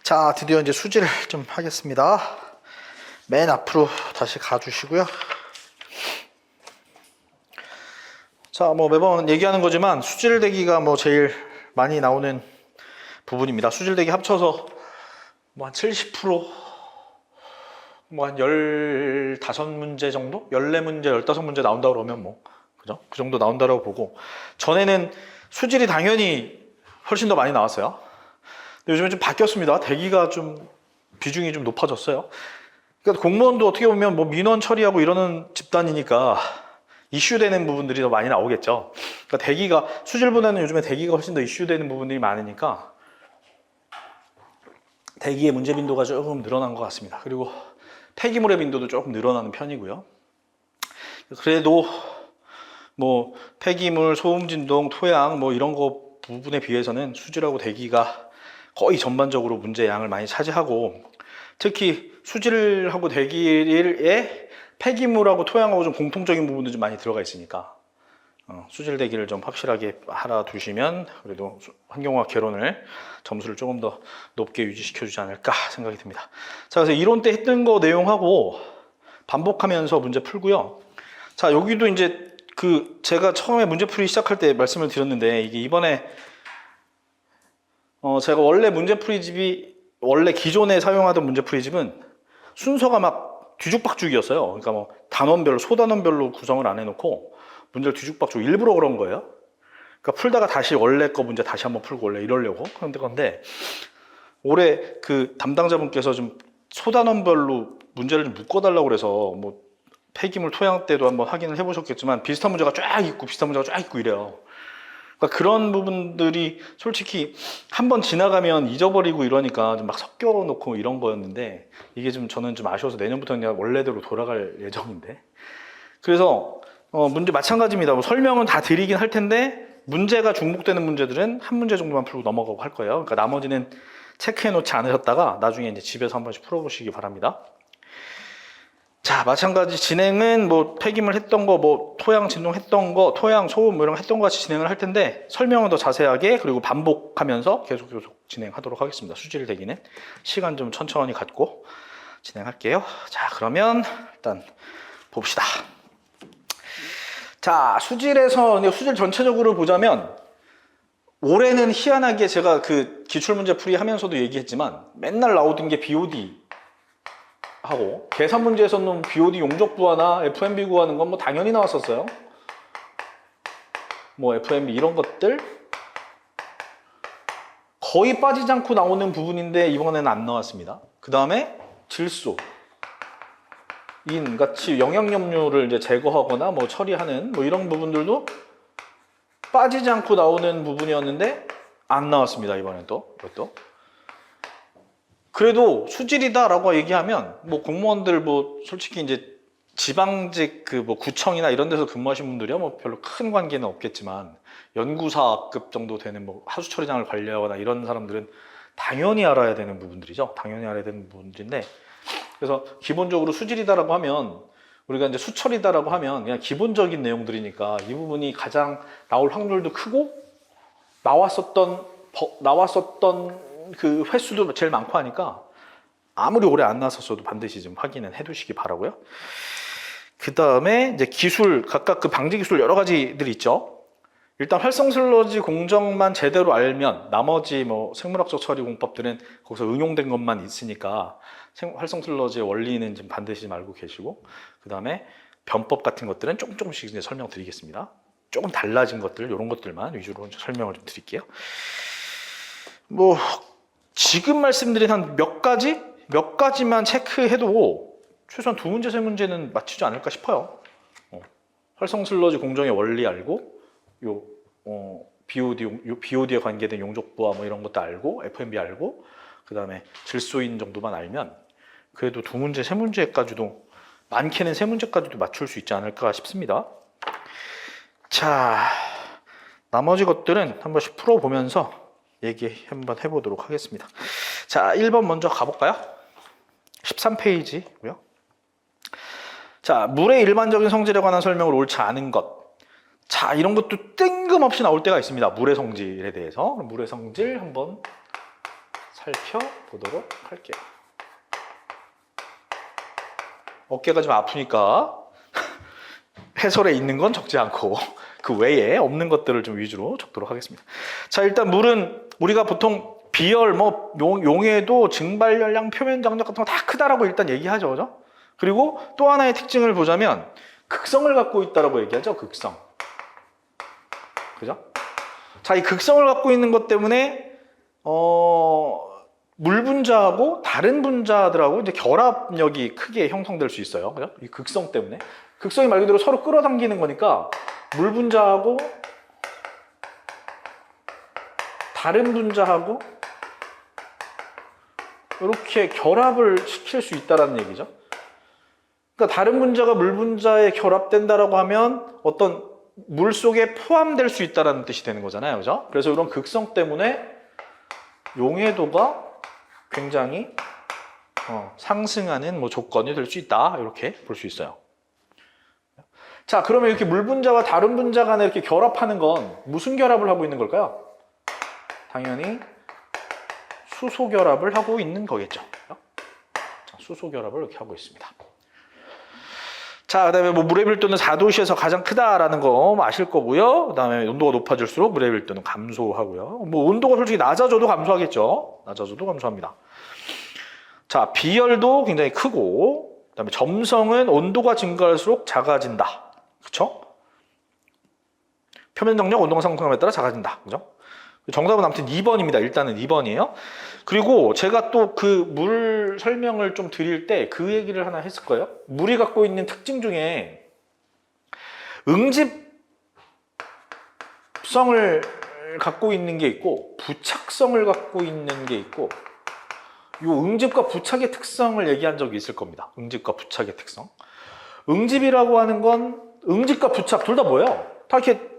자, 드디어 이제 수지를 좀 하겠습니다. 맨 앞으로 다시 가주시고요. 자, 뭐 매번 얘기하는 거지만 수질대기가 뭐 제일 많이 나오는 부분입니다. 수질대기 합쳐서 뭐 한 70%, 뭐 한 15문제 정도? 14문제, 15문제 나온다고 그러면 뭐, 그죠? 그 정도 나온다고 보고, 전에는 수질이 당연히 훨씬 더 많이 나왔어요. 근데 요즘에 좀 바뀌었습니다. 대기가 좀 비중이 좀 높아졌어요. 그러니까 공무원도 어떻게 보면 뭐 민원 처리하고 이러는 집단이니까 이슈되는 부분들이 더 많이 나오겠죠. 그러니까 대기가, 수질보다는 요즘에 대기가 훨씬 더 이슈되는 부분들이 많으니까 대기의 문제 빈도가 조금 늘어난 것 같습니다. 그리고 폐기물의 빈도도 조금 늘어나는 편이고요. 그래도 뭐 폐기물, 소음 진동, 토양 뭐 이런 거 부분에 비해서는 수질하고 대기가 거의 전반적으로 문제 양을 많이 차지하고, 특히 수질하고 대기에 폐기물하고 토양하고 좀 공통적인 부분도 좀 많이 들어가 있으니까 수질 대기를 좀 확실하게 알아두시면 그래도 환경화학 개론을 점수를 조금 더 높게 유지시켜 주지 않을까 생각이 듭니다. 자, 그래서 이론 때 했던 거 내용하고 반복하면서 문제 풀고요. 자, 여기도 이제 제가 처음에 문제 풀이 시작할 때 말씀을 드렸는데, 이게 이번에 제가 원래 문제풀이집이, 원래 기존에 사용하던 문제풀이집은 순서가 막 뒤죽박죽이었어요. 그러니까 뭐 단원별로, 소단원별로 구성을 안 해놓고 문제를 뒤죽박죽, 일부러 그런 거예요. 그러니까 풀다가 다시 원래 거 문제 다시 한번 풀고 원래 이러려고. 그런데 올해 그 담당자분께서 좀 소단원별로 문제를 좀 묶어달라고 그래서 뭐 폐기물 토양 때도 한번 확인을 해보셨겠지만 비슷한 문제가 쫙 있고 비슷한 문제가 쫙 있고 이래요. 그러니까 그런 부분들이 솔직히 한번 지나가면 잊어버리고 이러니까 좀 막 섞여 놓고 이런 거였는데, 이게 좀 저는 좀 아쉬워서 내년부터는 그냥 원래대로 돌아갈 예정인데, 그래서 문제 마찬가지입니다. 뭐 설명은 다 드리긴 할 텐데 문제가 중복되는 문제들은 한 문제 정도만 풀고 넘어가고 할 거예요. 그러니까 나머지는 체크해 놓지 않으셨다가 나중에 이제 집에서 한 번씩 풀어보시기 바랍니다. 자, 마찬가지 진행은 뭐 폐기물 했던 거, 뭐 토양 진동 했던 거, 토양 소음 뭐 이런 거 했던 거 같이 진행을 할 텐데, 설명은 더 자세하게 그리고 반복하면서 계속 진행하도록 하겠습니다. 수질 대기는 시간 좀 천천히 갖고 진행할게요. 자, 그러면 일단 봅시다. 자, 수질에서 수질 전체적으로 보자면 올해는 희한하게 제가 그 기출문제 풀이 하면서도 얘기했지만 맨날 나오던 게 BOD 하고, 계산 문제에서는 BOD 용적 부하나 FMB 구하는 건 뭐 당연히 나왔었어요. 뭐 FMB 이런 것들 거의 빠지지 않고 나오는 부분인데 이번에는 안 나왔습니다. 그 다음에 질소, 인 같이 영양염료를 이제 제거하거나 뭐 처리하는 뭐 이런 부분들도 빠지지 않고 나오는 부분이었는데 안 나왔습니다. 이번엔 또 이것도. 그래도 수질이다라고 얘기하면 뭐 공무원들 뭐 솔직히 이제 지방직 그 뭐 구청이나 이런 데서 근무하신 분들이야 뭐 별로 큰 관계는 없겠지만, 연구사급 정도 되는 뭐 하수처리장을 관리하거나 이런 사람들은 당연히 알아야 되는 부분들이죠. 당연히 알아야 되는 부분들인데, 그래서 기본적으로 수질이다라고 하면, 우리가 이제 수처리다라고 하면 그냥 기본적인 내용들이니까 이 부분이 가장 나올 확률도 크고 나왔었던 그 횟수도 제일 많고 하니까 아무리 오래 안 나왔었어도 반드시 좀 확인은 해두시기 바라고요. 그 다음에 이제 기술, 각각 그 방지 기술 여러 가지들이 있죠. 일단 활성 슬러지 공정만 제대로 알면 나머지 뭐 생물학적 처리 공법들은 거기서 응용된 것만 있으니까 활성 슬러지의 원리는 좀 반드시 좀 알고 계시고, 그 다음에 변법 같은 것들은 조금씩 이제 설명드리겠습니다. 조금 달라진 것들, 이런 것들만 위주로 설명을 좀 드릴게요. 뭐 지금 말씀드린 한 몇 가지만 체크해도 최소한 2문제, 3문제는 맞추지 않을까 싶어요. 활성 슬러지 공정의 원리 알고, BOD에 관계된 용적부와 뭐 이런 것도 알고, FMB 알고, 그 다음에 질소인 정도만 알면 그래도 2문제, 3문제까지도, 많게는 3문제까지도 맞출 수 있지 않을까 싶습니다. 자, 나머지 것들은 한 번씩 풀어보면서 얘기 한번 해보도록 하겠습니다. 자, 1번 먼저 가볼까요? 13페이지고요. 자, 물의 일반적인 성질에 관한 설명을 옳지 않은 것. 자, 이런 것도 뜬금없이 나올 때가 있습니다. 물의 성질에 대해서. 물의 성질 한번 살펴보도록 할게요. 어깨가 좀 아프니까 해설에 있는 건 적지 않고 그 외에 없는 것들을 좀 위주로 적도록 하겠습니다. 자, 일단 물은 우리가 보통 비열, 뭐 용해도, 증발열량, 표면 장력 같은 거 다 크다라고 일단 얘기하죠, 그죠? 그리고 또 하나의 특징을 보자면 극성을 갖고 있다라고 얘기하죠, 극성. 그죠? 자, 이 극성을 갖고 있는 것 때문에 물 분자하고 다른 분자들하고 이제 결합력이 크게 형성될 수 있어요. 그죠? 이 극성 때문에. 극성이 말 그대로 서로 끌어당기는 거니까 물 분자하고 다른 분자하고 이렇게 결합을 시킬 수 있다는 얘기죠. 그러니까 다른 분자가 물 분자에 결합된다라고 하면 어떤 물 속에 포함될 수 있다는 뜻이 되는 거잖아요. 그죠? 그래서 이런 극성 때문에 용해도가 굉장히 상승하는 뭐 조건이 될 수 있다. 이렇게 볼 수 있어요. 자, 그러면 이렇게 물 분자와 다른 분자 간에 이렇게 결합하는 건 무슨 결합을 하고 있는 걸까요? 당연히 수소 결합을 하고 있는 거겠죠. 자, 수소 결합을 이렇게 하고 있습니다. 자, 그 다음에 뭐 물의 밀도는 4도시에서 가장 크다라는 거 아실 거고요. 그 다음에 온도가 높아질수록 물의 밀도는 감소하고요. 뭐 온도가 솔직히 낮아져도 감소하겠죠. 낮아져도 감소합니다. 자, 비열도 굉장히 크고, 그 다음에 점성은 온도가 증가할수록 작아진다. 그쵸? 표면 정력, 온도가 상승함에 따라 작아진다. 그죠? 정답은 아무튼 2번입니다. 일단은 2번이에요. 그리고 제가 또 그 물 설명을 좀 드릴 때 그 얘기를 하나 했을 거예요. 물이 갖고 있는 특징 중에 응집성을 갖고 있는 게 있고 부착성을 갖고 있는 게 있고, 이 응집과 부착의 특성을 얘기한 적이 있을 겁니다. 응집과 부착의 특성. 응집이라고 하는 건 응집과 부착 둘 다 뭐예요? 다 이렇게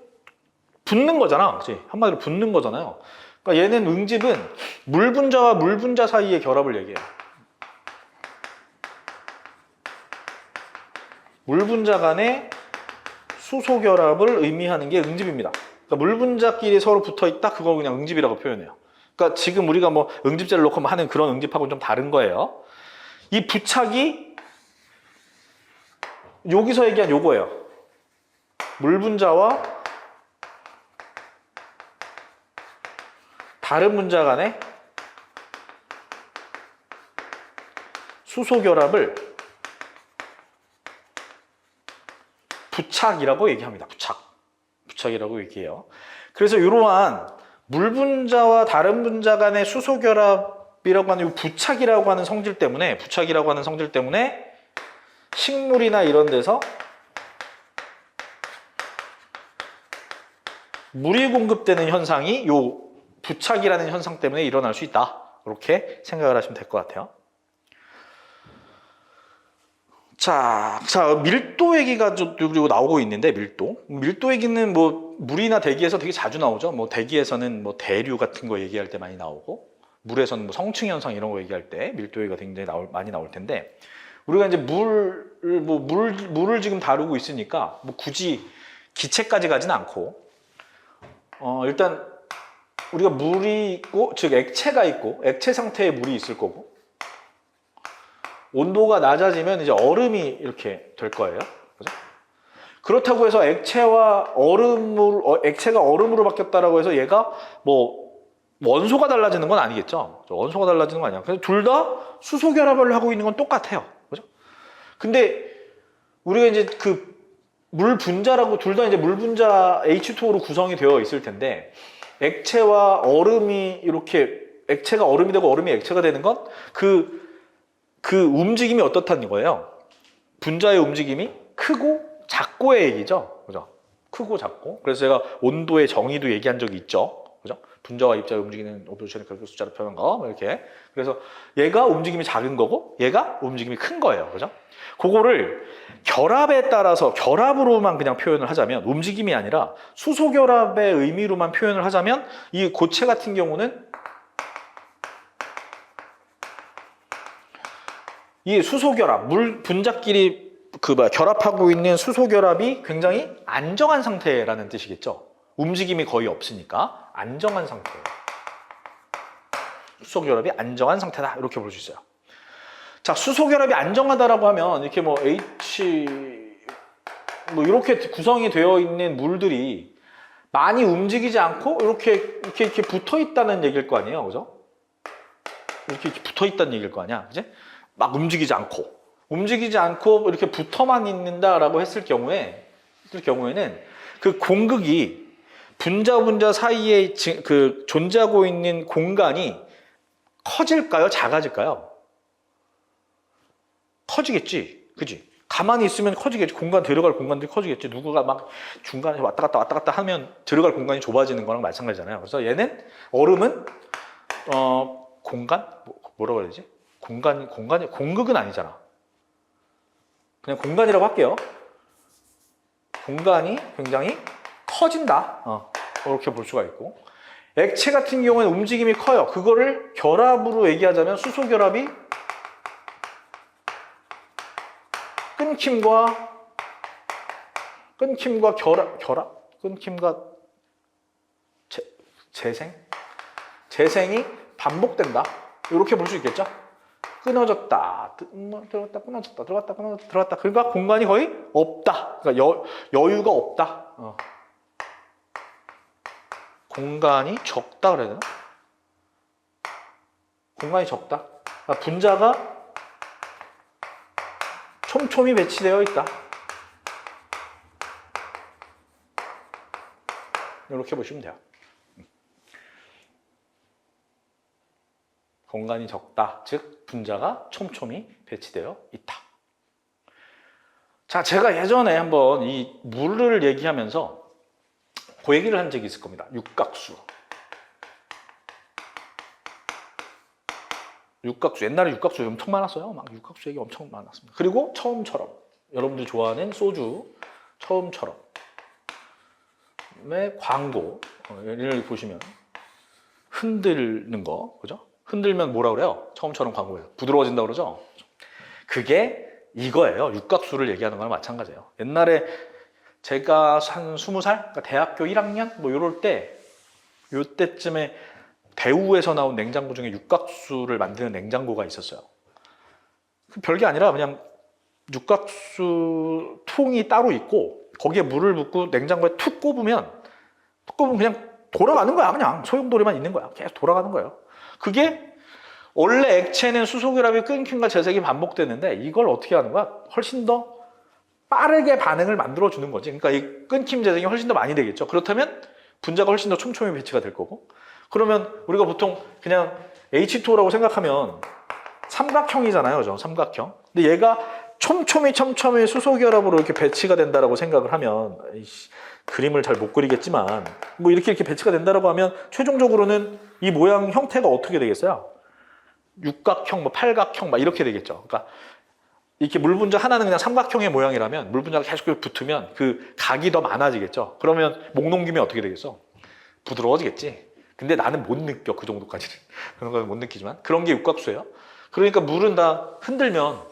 붙는 거잖아. 그치? 한마디로 붙는 거잖아요. 그러니까 얘는 응집은 물 분자와 물 분자 사이의 결합을 얘기해요. 물 분자 간의 수소 결합을 의미하는 게 응집입니다. 그러니까 물 분자끼리 서로 붙어 있다, 그걸 그냥 응집이라고 표현해요. 그러니까 지금 우리가 뭐 응집제를 놓고 하는 그런 응집하고는 좀 다른 거예요. 이 부착이 여기서 얘기한 요거예요. 물 분자와 다른 분자 간의 수소 결합을 부착이라고 얘기합니다. 부착이라고 얘기해요. 그래서 이러한 물 분자와 다른 분자 간의 수소 결합이라고 하는 이 부착이라고 하는 성질 때문에 식물이나 이런 데서 물이 공급되는 현상이 요 부착이라는 현상 때문에 일어날 수 있다. 이렇게 생각을 하시면 될 것 같아요. 자, 밀도 얘기가 그리고 나오고 있는데, 밀도 얘기는 뭐 물이나 대기에서 되게 자주 나오죠. 뭐 대기에서는 뭐 대류 같은 거 얘기할 때 많이 나오고, 물에서는 뭐 성층 현상 이런 거 얘기할 때 밀도 얘기가 굉장히 많이 나올 텐데, 우리가 이제 물을 지금 다루고 있으니까 뭐 굳이 기체까지 가지는 않고, 일단 우리가 물이 있고, 즉 액체가 있고, 액체 상태의 물이 있을 거고, 온도가 낮아지면 이제 얼음이 이렇게 될 거예요. 그죠? 그렇다고 해서 액체가 얼음으로 바뀌었다라고 해서 얘가 뭐 원소가 달라지는 건 아니겠죠. 원소가 달라지는 건 아니야. 그래서 둘 다 수소 결합을 하고 있는 건 똑같아요. 그죠? 근데 우리가 이제 그 물 분자라고 둘 다 이제 물 분자 H2O로 구성이 되어 있을 텐데, 액체와 얼음이 이렇게 액체가 얼음이 되고 얼음이 액체가 되는 건 그 움직임이 어떻다는 거예요. 분자의 움직임이 크고 작고의 얘기죠. 그죠? 크고 작고. 그래서 제가 온도의 정의도 얘기한 적이 있죠. 그죠? 분자와 입자가 움직이는 오브제션의 결국 숫자로 표현한 거, 뭐 이렇게. 그래서 얘가 움직임이 작은 거고, 얘가 움직임이 큰 거예요. 그죠? 그거를 결합에 따라서 결합으로만 그냥 표현을 하자면, 움직임이 아니라 수소 결합의 의미로만 표현을 하자면, 이 고체 같은 경우는 이 수소 결합, 물 분자끼리 결합하고 있는 수소 결합이 굉장히 안정한 상태라는 뜻이겠죠. 움직임이 거의 없으니까 안정한 상태예요. 수소 결합이 안정한 상태다. 이렇게 볼 수 있어요. 자, 수소 결합이 안정하다라고 하면 이렇게 뭐 H 뭐 이렇게 구성이 되어 있는 물들이 많이 움직이지 않고 이렇게 붙어 있다는 얘기일 거 아니에요, 그죠? 이렇게 붙어 있다는 얘기일 거 아니야, 그지? 막 움직이지 않고 이렇게 붙어만 있는다라고 했을 경우에는 그 공극이 분자 사이에 그 존재하고 있는 공간이 커질까요, 작아질까요? 커지겠지, 그지? 가만히 있으면 커지겠지. 들어갈 공간들이 커지겠지. 누구가 막 중간에 왔다 갔다 하면 들어갈 공간이 좁아지는 거랑 마찬가지잖아요. 그래서 얘는 얼음은 뭐라고 해야 되지? 공극은 아니잖아. 그냥 공간이라고 할게요. 공간이 굉장히 커진다. 이렇게 볼 수가 있고, 액체 같은 경우에는 움직임이 커요. 그거를 결합으로 얘기하자면 수소 결합이 끊김과 재생이 반복된다. 이렇게 볼 수 있겠죠? 끊어졌다, 들어갔다, 끊어졌다, 들어갔다, 끊어졌다, 들어갔다. 그러니까 공간이 거의 없다. 그러니까 여유가 없다. 공간이 적다 그래야 되나? 공간이 적다. 그러니까 분자가 촘촘히 배치되어 있다. 이렇게 보시면 돼요. 공간이 적다. 즉 분자가 촘촘히 배치되어 있다. 자, 제가 예전에 한번 이 물을 얘기하면서 그 얘기를 한 적이 있을 겁니다. 육각수. 옛날에 육각수 엄청 많았어요. 막 육각수 얘기 엄청 많았습니다. 그리고 처음처럼, 여러분들 좋아하는 소주 처음처럼 의 광고, 얘를 보시면 흔드는 거, 그죠? 흔들면 뭐라 그래요? 처음처럼 광고예요. 부드러워진다고 그러죠? 그게 이거예요. 육각수를 얘기하는 거랑 마찬가지예요. 옛날에 제가 한 20살? 그러니까 대학교 1학년? 뭐 요때쯤에 대우에서 나온 냉장고 중에 육각수를 만드는 냉장고가 있었어요. 별게 아니라 그냥 육각수 통이 따로 있고 거기에 물을 붓고 냉장고에 툭 꼽으면 그냥 돌아가는 거야. 그냥 소용돌이만 있는 거야. 계속 돌아가는 거예요. 그게 원래 액체는 수소 결합이 끊김과 재생이 반복되는데 이걸 어떻게 하는 거야? 훨씬 더 빠르게 반응을 만들어주는 거지. 그러니까 이 끊김 재생이 훨씬 더 많이 되겠죠. 그렇다면 분자가 훨씬 더 촘촘히 배치가 될 거고, 그러면 우리가 보통 그냥 H2O라고 생각하면 삼각형이잖아요. 그죠? 삼각형. 근데 얘가 촘촘히 수소 결합으로 이렇게 배치가 된다라고 생각을 하면, 그림을 잘 못 그리겠지만 뭐 이렇게 배치가 된다라고 하면 최종적으로는 이 모양 형태가 어떻게 되겠어요? 육각형, 뭐 팔각형 막 이렇게 되겠죠. 그러니까 이렇게 물 분자 하나는 그냥 삼각형의 모양이라면 물 분자가 계속 붙으면 그 각이 더 많아지겠죠. 그러면 목 넘김이 어떻게 되겠어? 부드러워지겠지. 근데 나는 못 느껴, 그 정도까지는. 그런 건 못 느끼지만 그런 게 육각수예요. 그러니까 물은 다 흔들면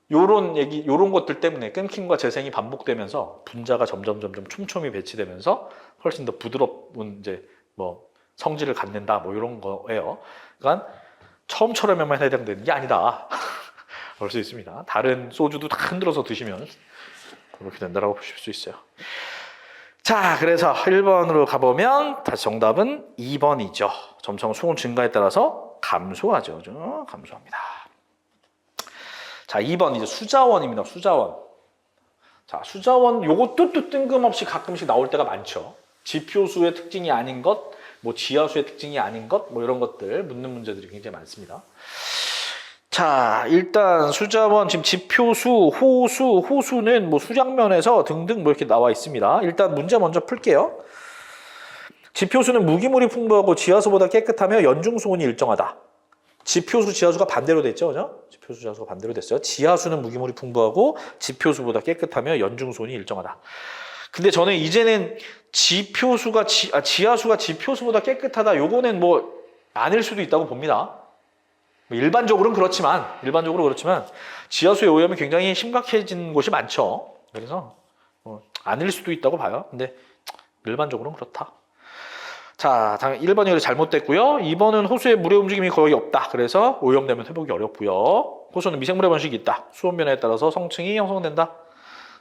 요런 것들 때문에 끊김과 재생이 반복되면서 분자가 점점 촘촘히 배치되면서 훨씬 더 부드러운 이제 뭐 성질을 갖는다, 뭐 이런 거예요. 그러니까 처음처럼만 해당되는 게 아니다. 볼 수 있습니다. 다른 소주도 다 흔들어서 드시면 그렇게 된다고 보실 수 있어요. 자, 그래서 1번으로 가보면 다시 정답은 2번이죠. 점차 수온 증가에 따라서 감소하죠. 감소합니다. 자, 2번 이제 수자원입니다. 수자원. 자, 수자원 요것도 또 뜬금없이 가끔씩 나올 때가 많죠. 지표수의 특징이 아닌 것, 뭐 지하수의 특징이 아닌 것, 뭐 이런 것들 묻는 문제들이 굉장히 많습니다. 자, 일단 수자원 지금 지표수, 호수는 뭐 수량면에서 등등 뭐 이렇게 나와 있습니다. 일단 문제 먼저 풀게요. 지표수는 무기물이 풍부하고 지하수보다 깨끗하며 연중수온이 일정하다. 지표수, 지하수가 반대로 됐죠, 그죠? 지표수, 지하수가 반대로 됐어요. 지하수는 무기물이 풍부하고 지표수보다 깨끗하며 연중수온이 일정하다. 근데 저는 이제는 지하수가 지표수보다 깨끗하다. 요거는 뭐 아닐 수도 있다고 봅니다. 일반적으로는 그렇지만 지하수의 오염이 굉장히 심각해진 곳이 많죠. 그래서 아닐 수도 있다고 봐요. 근데 일반적으로는 그렇다. 자, 1번이 잘못됐고요. 2번은 호수에 물의 움직임이 거의 없다. 그래서 오염되면 회복이 어렵고요. 호수는 미생물의 번식이 있다. 수온 변화에 따라서 성층이 형성된다.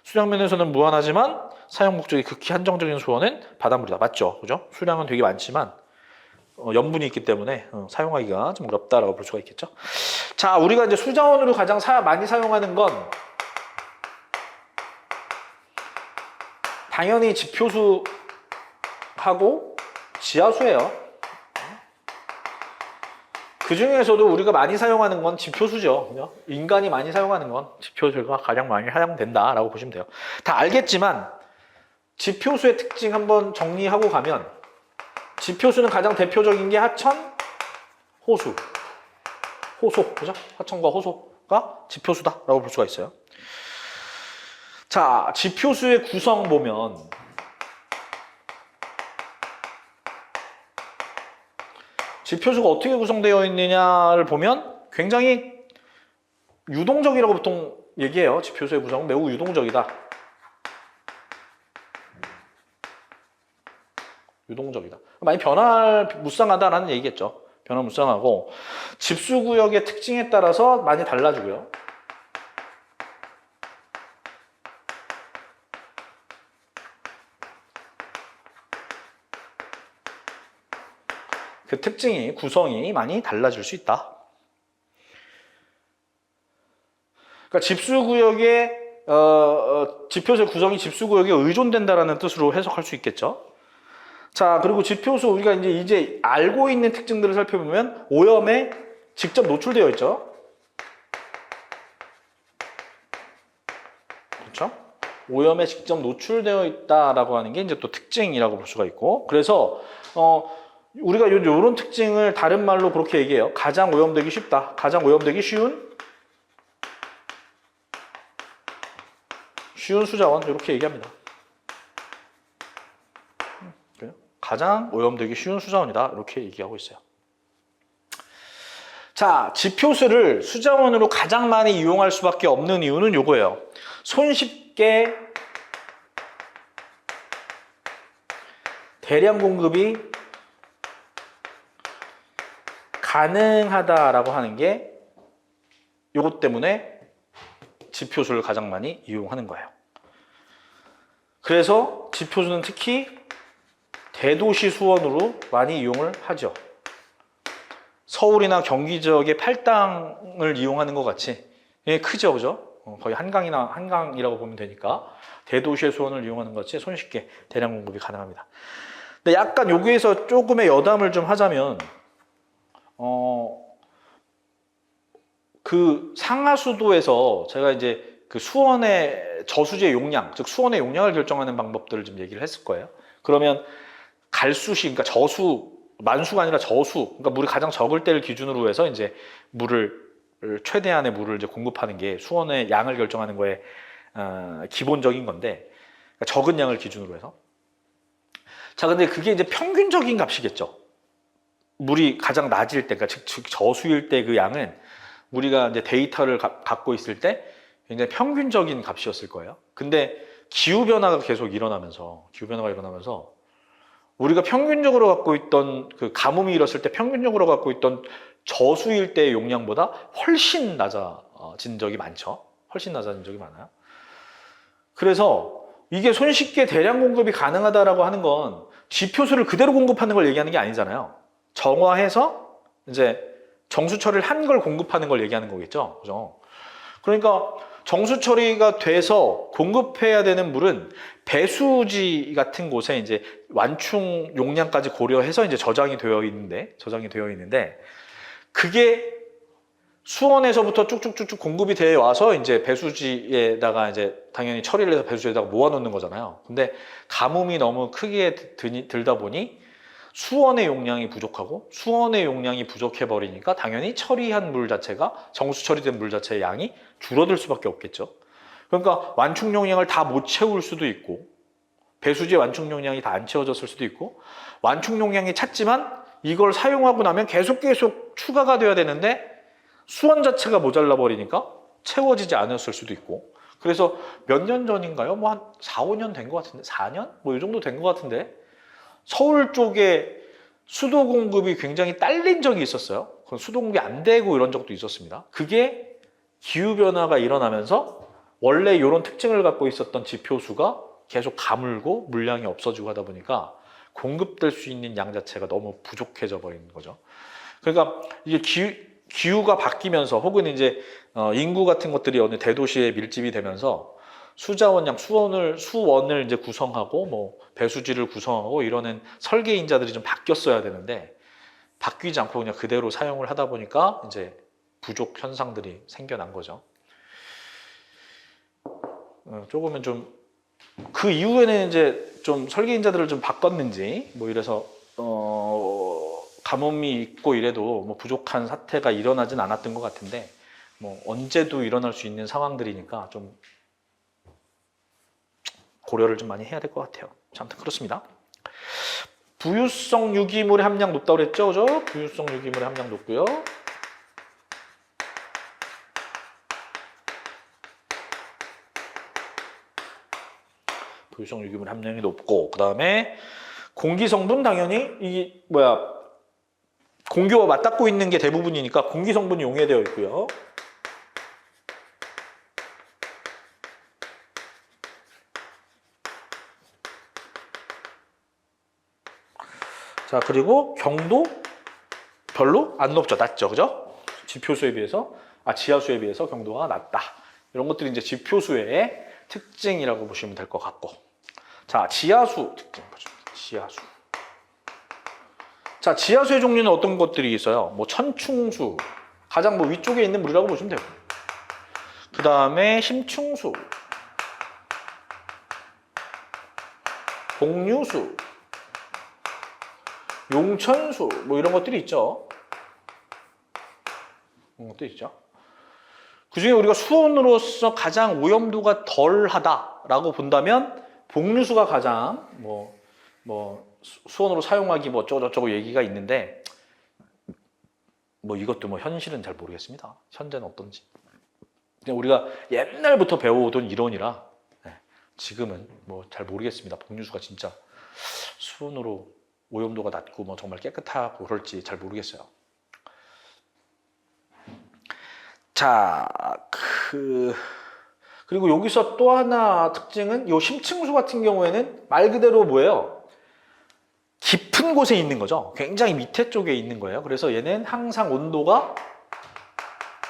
수량면에서는 무한하지만 사용 목적이 극히 한정적인 수원은 바닷물이다. 맞죠? 그죠? 수량은 되게 많지만 염분이 있기 때문에 사용하기가 좀 어렵다라고 볼 수가 있겠죠. 자, 우리가 이제 수자원으로 가장 많이 사용하는 건 당연히 지표수하고 지하수예요. 그 중에서도 우리가 많이 사용하는 건 지표수죠. 그죠? 인간이 많이 사용하는 건 지표수가 가장 많이 사용된다라고 보시면 돼요. 다 알겠지만 지표수의 특징 한번 정리하고 가면 지표수는 가장 대표적인 게 하천, 호수, 호소, 그죠? 하천과 호소가 지표수다라고 볼 수가 있어요. 자, 지표수의 구성 보면 지표수가 어떻게 구성되어 있느냐를 보면 굉장히 유동적이라고 보통 얘기해요. 지표수의 구성은 매우 유동적이다. 유동적이다. 많이 변화무쌍하다라는 얘기겠죠. 변화무쌍하고 집수구역의 특징에 따라서 많이 달라지고요. 그 특징이, 구성이 많이 달라질 수 있다. 그러니까 집수구역의 지표수의 구성이 집수구역에 의존된다라는 뜻으로 해석할 수 있겠죠. 자, 그리고 지표수 우리가 이제 알고 있는 특징들을 살펴보면 오염에 직접 노출되어 있죠. 그렇죠? 오염에 직접 노출되어 있다라고 하는 게 이제 또 특징이라고 볼 수가 있고, 그래서 우리가 이런 특징을 다른 말로 그렇게 얘기해요. 가장 오염되기 쉽다. 가장 오염되기 쉬운 수자원 이렇게 얘기합니다. 가장 오염되기 쉬운 수자원이다. 이렇게 얘기하고 있어요. 자, 지표수를 수자원으로 가장 많이 이용할 수밖에 없는 이유는 요거예요. 손쉽게 대량 공급이 가능하다라고 하는 게 요것 때문에 지표수를 가장 많이 이용하는 거예요. 그래서 지표수는 특히 대도시 수원으로 많이 이용을 하죠. 서울이나 경기 지역의 팔당을 이용하는 것 같이 크죠, 그죠? 거의 한강이라고 보면 되니까 대도시의 수원을 이용하는 것 같이 손쉽게 대량 공급이 가능합니다. 근데 약간 여기에서 조금의 여담을 좀 하자면 그 상하수도에서 제가 이제 그 수원의 저수지의 용량, 즉 수원의 용량을 결정하는 방법들을 좀 얘기를 했을 거예요. 그러면 갈수시, 그러니까 만수가 아니라 저수, 그러니까 물이 가장 적을 때를 기준으로 해서 이제 최대한의 물을 이제 공급하는 게 수원의 양을 결정하는 거에 기본적인 건데, 그러니까 적은 양을 기준으로 해서. 자, 근데 그게 이제 평균적인 값이겠죠. 물이 가장 낮을 때, 그러니까 즉 저수일 때 그 양은 우리가 이제 데이터를 갖고 있을 때 굉장히 평균적인 값이었을 거예요. 근데 기후변화가 계속 일어나면서 우리가 평균적으로 갖고 있던 그 가뭄이 일었을 때 평균적으로 갖고 있던 저수일 때의 용량보다 훨씬 낮아진 적이 많죠. 훨씬 낮아진 적이 많아요. 그래서 이게 손쉽게 대량 공급이 가능하다라고 하는 건 지표수를 그대로 공급하는 걸 얘기하는 게 아니잖아요. 정화해서 이제 정수 처리를 한 걸 공급하는 걸 얘기하는 거겠죠. 그죠? 그러니까 정수 처리가 돼서 공급해야 되는 물은 배수지 같은 곳에 이제 완충 용량까지 고려해서 이제 저장이 되어 있는데 그게 수원에서부터 쭉쭉쭉쭉 공급이 되어 와서 이제 배수지에다가 이제 당연히 처리를 해서 배수지에다가 모아놓는 거잖아요. 근데 가뭄이 너무 크게 들다 보니 수원의 용량이 부족하고 수원의 용량이 부족해 버리니까 당연히 처리한 물 자체가 정수 처리된 물 자체의 양이 줄어들 수밖에 없겠죠. 그러니까 완충 용량을 다 못 채울 수도 있고 배수지의 완충 용량이 다 안 채워졌을 수도 있고 완충 용량이 찼지만 이걸 사용하고 나면 계속 추가가 돼야 되는데 수원 자체가 모자라 버리니까 채워지지 않았을 수도 있고 그래서 몇 년 전인가요? 뭐 한 4, 5년 된 것 같은데 4년? 뭐 이 정도 된 것 같은데 서울 쪽에 수도 공급이 굉장히 딸린 적이 있었어요. 수도 공급이 안 되고 이런 적도 있었습니다. 그게 기후변화가 일어나면서 원래 이런 특징을 갖고 있었던 지표수가 계속 가물고 물량이 없어지고 하다 보니까 공급될 수 있는 양 자체가 너무 부족해져 버리는 거죠. 그러니까 이게 기후가 바뀌면서 혹은 이제 인구 같은 것들이 어느 대도시에 밀집이 되면서 수자원양 수원을 이제 구성하고 뭐 배수지를 구성하고 이러는 설계인자들이 좀 바뀌었어야 되는데 바뀌지 않고 그냥 그대로 사용을 하다 보니까 이제 부족 현상들이 생겨난 거죠. 조금은 좀 그 이후에는 이제 좀 설계인자들을 좀 바꿨는지 뭐 이래서 가뭄이 있고 이래도 뭐 부족한 사태가 일어나진 않았던 것 같은데 뭐 언제도 일어날 수 있는 상황들이니까 좀 고려를 좀 많이 해야 될 것 같아요. 아무튼 그렇습니다. 부유성 유기물의 함량 높다고 그랬죠, 그죠? 부유성 유기물의 함량 높고요. 부유성 유기물 함량이 높고, 그 다음에 공기 성분 당연히 이게 공기와 맞닿고 있는 게 대부분이니까 공기 성분이 용해되어 있고요. 자, 그리고 경도 별로 안 높죠. 낮죠. 그죠? 지표수에 비해서, 지하수에 비해서 경도가 낮다. 이런 것들이 이제 지표수의 특징이라고 보시면 될 것 같고. 자, 지하수 특징 보죠. 지하수. 자, 지하수의 종류는 어떤 것들이 있어요? 뭐 천충수. 가장 뭐 위쪽에 있는 물이라고 보시면 되고. 그 다음에 심충수. 복류수. 용천수 뭐 이런 것들이 있죠. 이런 것도 있죠. 그 중에 우리가 수온으로서 가장 오염도가 덜하다라고 본다면 복류수가 가장 수온으로 사용하기 뭐 어쩌고저쩌고 얘기가 있는데 뭐 이것도 뭐 현실은 잘 모르겠습니다. 현재는 어떤지. 그냥 우리가 옛날부터 배워오던 이론이라 지금은 뭐 잘 모르겠습니다. 복류수가 진짜 수온으로 오염도가 낮고 뭐 정말 깨끗하고 그럴지 잘 모르겠어요. 자, 그리고 여기서 또 하나 특징은 이 심층수 같은 경우에는 말 그대로 뭐예요? 깊은 곳에 있는 거죠. 굉장히 밑에 쪽에 있는 거예요. 그래서 얘는 항상 온도가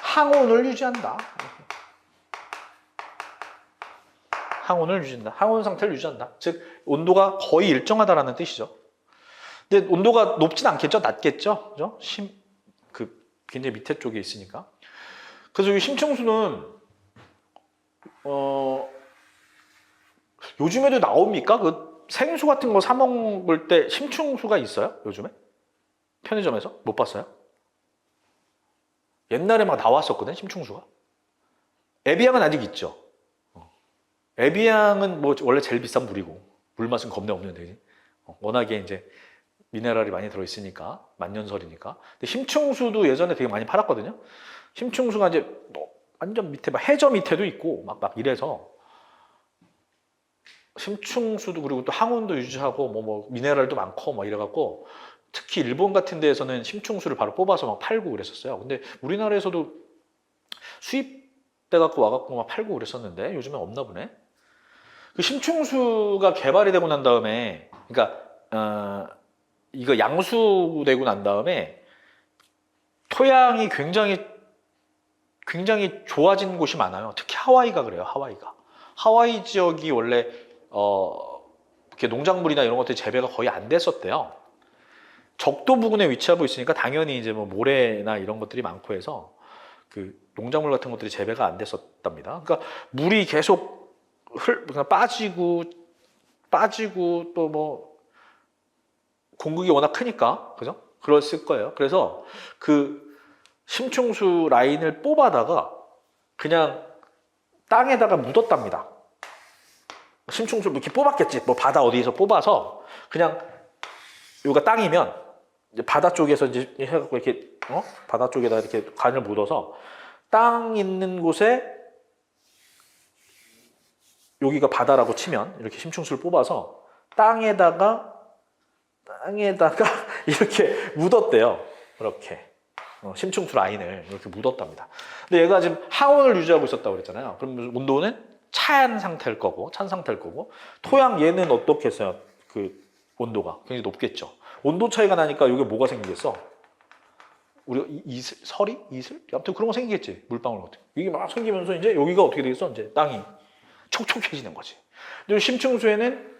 항온을 유지한다. 항온을 유지한다. 항온 상태를 유지한다. 즉 온도가 거의 일정하다라는 뜻이죠. 근데 온도가 높진 않겠죠? 낮겠죠? 그죠? 굉장히 밑에 쪽에 있으니까. 그래서 이 심층수는 요즘에도 나옵니까? 그 생수 같은 거 사 먹을 때 심층수가 있어요? 요즘에? 편의점에서? 못 봤어요? 옛날에 막 나왔었거든, 심층수가. 에비앙은 아직 있죠. 에비앙은 뭐 원래 제일 비싼 물이고 물 맛은 겁내 없는데 워낙에 이제 미네랄이 많이 들어있으니까 만년설이니까. 근데 심층수도 예전에 되게 많이 팔았거든요. 심층수가 이제 완전 밑에 막 해저 밑에도 있고 막 이래서 심층수도 그리고 또 항온도 유지하고 뭐 미네랄도 많고 막 이래갖고 특히 일본 같은 데에서는 심층수를 바로 뽑아서 막 팔고 그랬었어요. 근데 우리나라에서도 수입돼 갖고 와갖고 막 팔고 그랬었는데 요즘엔 없나 보네. 그 심층수가 개발이 되고 난 다음에 그러니까 이거 양수되고 난 다음에 토양이 굉장히 좋아진 곳이 많아요. 특히 하와이가 그래요. 하와이 지역이 원래 이렇게 농작물이나 이런 것들이 재배가 거의 안 됐었대요. 적도 부근에 위치하고 있으니까 당연히 이제 뭐 모래나 이런 것들이 많고 해서 그 농작물 같은 것들이 재배가 안 됐었답니다. 그러니까 물이 계속 그냥 빠지고 또 뭐 공급이 워낙 크니까 그죠? 그랬을 거예요. 그래서 그 심층수 라인을 뽑아다가 그냥 땅에다가 묻었답니다. 심층수 이렇게 뽑았겠지. 뭐 바다 어디에서 뽑아서 그냥 여기가 땅이면 이제 바다 쪽에서 이제 해갖고 이렇게 바다 쪽에다 이렇게 간을 묻어서 땅 있는 곳에 여기가 바다라고 치면 이렇게 심층수를 뽑아서 땅에다가 이렇게 묻었대요. 이렇게 심층수 라인을 이렇게 묻었답니다. 근데 얘가 지금 하원을 유지하고 있었다고 그랬잖아요. 그럼 온도는 찬 상태일 거고, 토양 얘는 어떻게 했어요? 그 온도가 굉장히 높겠죠. 온도 차이가 나니까 이게 뭐가 생기겠어? 우리가 이슬, 설이? 이슬? 아무튼 그런 거 생기겠지. 물방울 같은 거. 이게 막 생기면서 이제 여기가 어떻게 되겠어? 이제 땅이 촉촉해지는 거지. 근데 심층수에는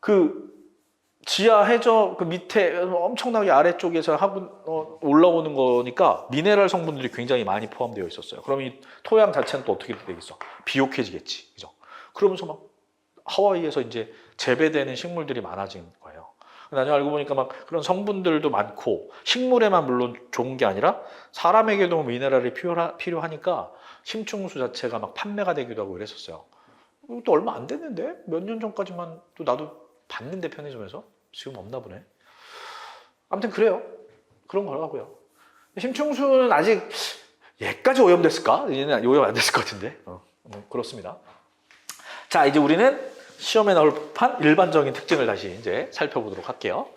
그 지하 해저 그 밑에 엄청나게 아래쪽에서 올라오는 거니까 미네랄 성분들이 굉장히 많이 포함되어 있었어요. 그럼 이 토양 자체는 또 어떻게 되겠어? 비옥해지겠지. 그죠? 그러면서 막 하와이에서 이제 재배되는 식물들이 많아진 거예요. 나중에 알고 보니까 막 그런 성분들도 많고 식물에만 물론 좋은 게 아니라 사람에게도 미네랄이 필요하니까 심층수 자체가 막 판매가 되기도 하고 그랬었어요. 또 얼마 안 됐는데? 몇 년 전까지만 또 나도 봤는데 편의점에서? 지금 없나 보네. 아무튼 그래요. 그런 거라고요. 심층수는 아직 얘까지 오염됐을까? 얘는 오염 안 됐을 것 같은데. 그렇습니다. 자, 이제 우리는 시험에 나올 법한 일반적인 특징을 다시 이제 살펴보도록 할게요.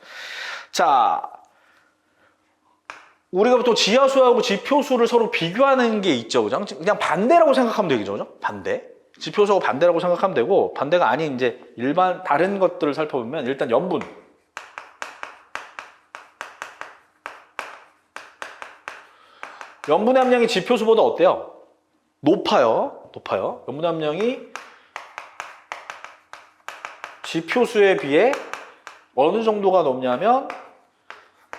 자, 우리가 또 지하수하고 지표수를 서로 비교하는 게 있죠. 그냥 반대라고 생각하면 되겠죠. 그죠? 반대. 지표수하고 반대라고 생각하면 되고, 반대가 아닌 이제 일반 다른 것들을 살펴보면 일단 염분. 염분의 함량이 지표수보다 어때요? 높아요. 염분의 함량이 지표수에 비해 어느 정도가 높냐면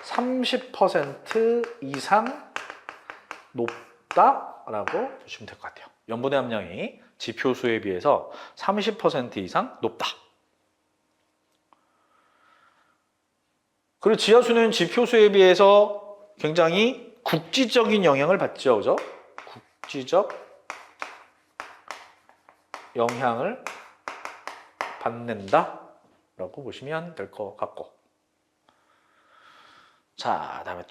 30% 이상 높다라고 보시면 될 것 같아요. 염분의 함량이 지표수에 비해서 30% 이상 높다. 그리고 지하수는 지표수에 비해서 굉장히 국지적인 영향을 받죠. 그죠? 국지적 영향을 받는다라고 보시면 될 것 같고. 자, 다음에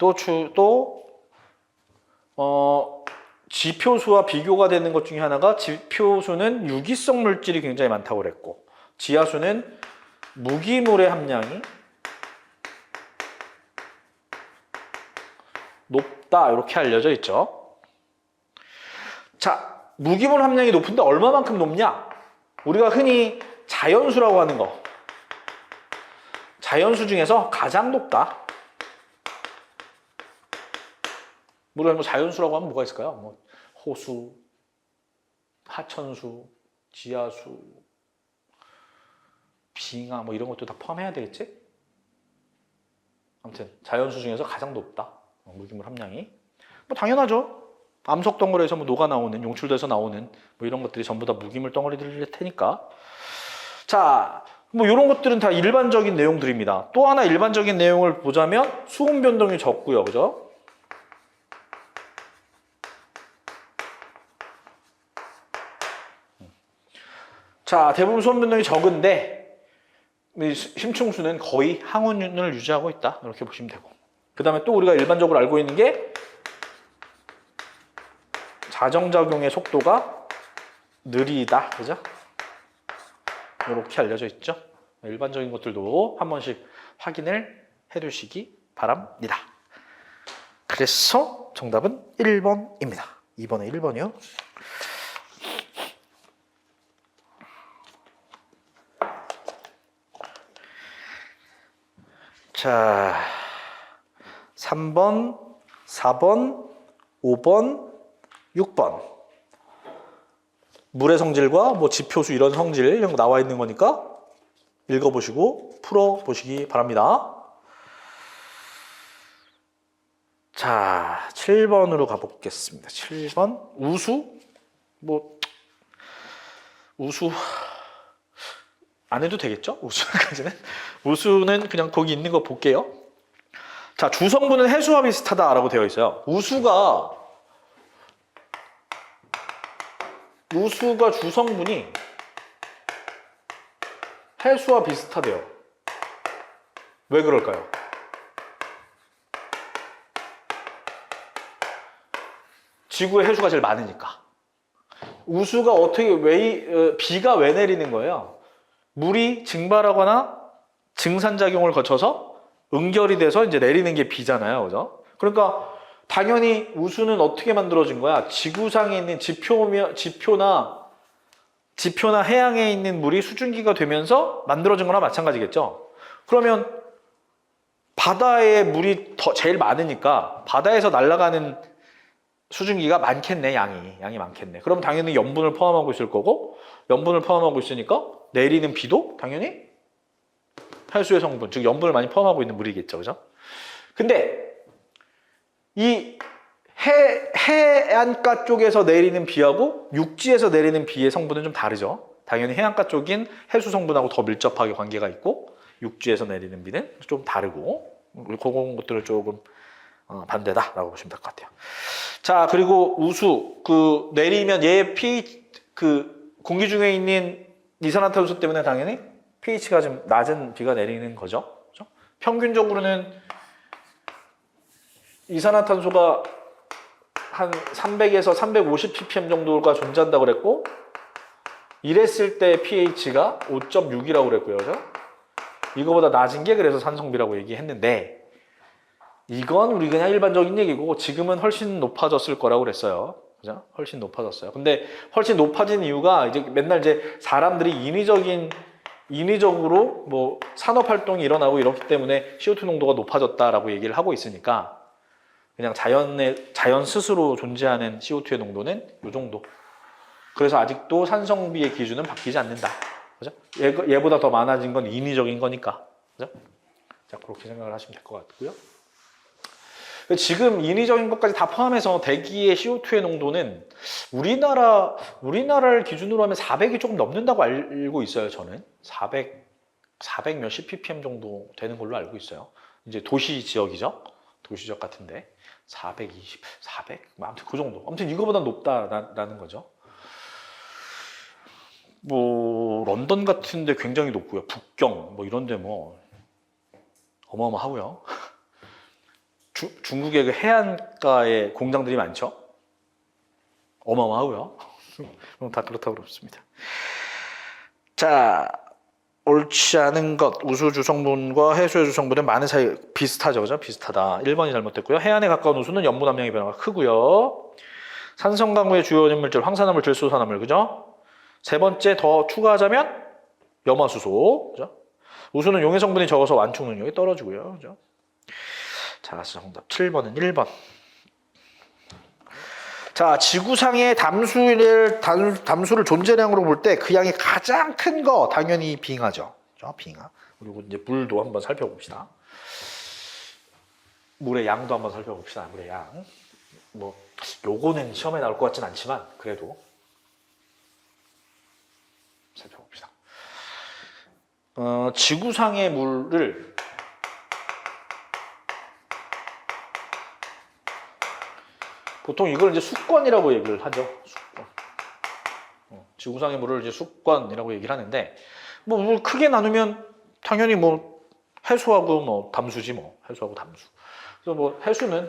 지표수와 비교가 되는 것 중에 하나가 지표수는 유기성 물질이 굉장히 많다고 그랬고, 지하수는 무기물의 함량이 높다 이렇게 알려져 있죠. 자, 무기물 함량이 높은데 얼마만큼 높냐? 우리가 흔히 자연수라고 하는 거, 자연수 중에서 가장 높다. 우리가 뭐 자연수라고 하면 뭐가 있을까요? 뭐 호수, 하천수, 지하수, 빙하 뭐 이런 것도 다 포함해야 되겠지? 아무튼 자연수 중에서 가장 높다. 무기물 함량이. 뭐 당연하죠. 암석 덩어리에서 뭐 녹아 나오는, 용출돼서 나오는 뭐 이런 것들이 전부 다 무기물 덩어리들일 테니까. 자, 뭐 이런 것들은 다 일반적인 내용들입니다. 또 하나 일반적인 내용을 보자면 수온 변동이 적고요. 그죠? 자, 대부분 수온 변동이 적은데 심층수는 거의 항온을 유지하고 있다. 이렇게 보시면 되고. 그 다음에 또 우리가 일반적으로 알고 있는 게 자정작용의 속도가 느리다. 그죠? 이렇게 알려져 있죠. 일반적인 것들도 한 번씩 확인을 해 두시기 바랍니다. 그래서 정답은 1번입니다. 2번에 1번이요. 자, 3번, 4번, 5번, 6번. 물의 성질과 뭐 지표수 이런 성질 이런 거 나와 있는 거니까 읽어보시고 풀어보시기 바랍니다. 자, 7번으로 가보겠습니다. 7번 우수? 우수 안 해도 되겠죠? 우수까지는. 우수는 그냥 거기 있는 거 볼게요. 자, 주성분은 해수와 비슷하다라고 되어 있어요. 우수가 주성분이 해수와 비슷하대요. 왜 그럴까요? 지구에 해수가 제일 많으니까. 우수가 비가 왜 내리는 거예요? 물이 증발하거나 증산작용을 거쳐서 응결이 돼서 이제 내리는 게 비잖아요. 그죠? 그러니까 당연히 우수는 어떻게 만들어진 거야? 지구상에 있는 지표나 해양에 있는 물이 수증기가 되면서 만들어진 거나 마찬가지겠죠. 그러면 바다에 물이 제일 많으니까 바다에서 날아가는 수증기가 많겠네. 양이 많겠네. 그럼 당연히 염분을 포함하고 있을 거고, 염분을 포함하고 있으니까 내리는 비도 당연히 해수의 성분, 즉 염분을 많이 포함하고 있는 물이겠죠. 그죠? 근데 이 해안가 쪽에서 내리는 비하고 육지에서 내리는 비의 성분은 좀 다르죠. 당연히 해안가 쪽인 해수 성분하고 더 밀접하게 관계가 있고, 육지에서 내리는 비는 좀 다르고, 그런 것들을 조금 반대다라고 보시면 될 것 같아요. 자, 그리고 우수, 내리면 얘 pH, 공기 중에 있는 이산화탄소 때문에 당연히 pH가 좀 낮은 비가 내리는 거죠. 그렇죠? 평균적으로는 이산화탄소가 한 300에서 350 ppm 정도가 존재한다고 그랬고, 이랬을 때 pH가 5.6이라고 그랬고요. 그죠? 이거보다 낮은 게 그래서 산성비라고 얘기했는데, 이건 우리 그냥 일반적인 얘기고 지금은 훨씬 높아졌을 거라고 그랬어요. 그죠? 훨씬 높아졌어요. 근데 훨씬 높아진 이유가 이제 맨날 이제 사람들이 인위적으로 뭐 산업 활동이 일어나고 이렇기 때문에 CO2 농도가 높아졌다라고 얘기를 하고 있으니까, 그냥 자연 스스로 존재하는 CO2의 농도는 이 정도. 그래서 아직도 산성비의 기준은 바뀌지 않는다. 그죠? 얘보다 더 많아진 건 인위적인 거니까. 그죠? 자, 그렇게 생각을 하시면 될 것 같고요. 지금 인위적인 것까지 다 포함해서 대기의 CO2의 농도는 우리나라를 기준으로 하면 400이 조금 넘는다고 알고 있어요. 저는 400 몇십 ppm 정도 되는 걸로 알고 있어요. 이제 도시 지역이죠. 도시적 같은데 420, 400, 아무튼 그 정도. 아무튼 이거보다 높다라는 거죠. 뭐 런던 같은데 굉장히 높고요. 북경 뭐 이런데 뭐 어마어마하고요. 중국의 그 해안가에 공장들이 많죠. 어마어마하고요. 다 그렇다고 그렇습니다. 자, 옳지 않은 것, 우수 주성분과 해수의 주성분은 많은 사이 비슷하죠, 그죠? 비슷하다. 1번이 잘못됐고요. 해안에 가까운 우수는 염분 함량의 변화가 크고요. 산성 강우의 주요 오염물질, 황산화물, 질소산화물, 그죠? 세 번째 더 추가하자면 염화수소, 그죠? 우수는 용해 성분이 적어서 완충 능력이 떨어지고요, 그죠? 자, 정답 7번은 1번. 자, 지구상의 담수를 존재량으로 볼 때 그 양이 가장 큰 거 당연히 빙하죠. 빙하. 그리고 이제 물도 한번 살펴봅시다. 물의 양도 한번 살펴봅시다. 물의 양. 뭐 요거는 시험에 나올 것 같진 않지만 그래도 살펴봅시다. 지구상의 물을 보통 이걸 이제 수권이라고 얘기를 하죠. 수권. 지구상의 물을 이제 수권이라고 얘기를 하는데, 뭐 물 크게 나누면 당연히 뭐 해수하고 뭐 담수지 뭐. 해수하고 담수. 그래서 뭐 해수는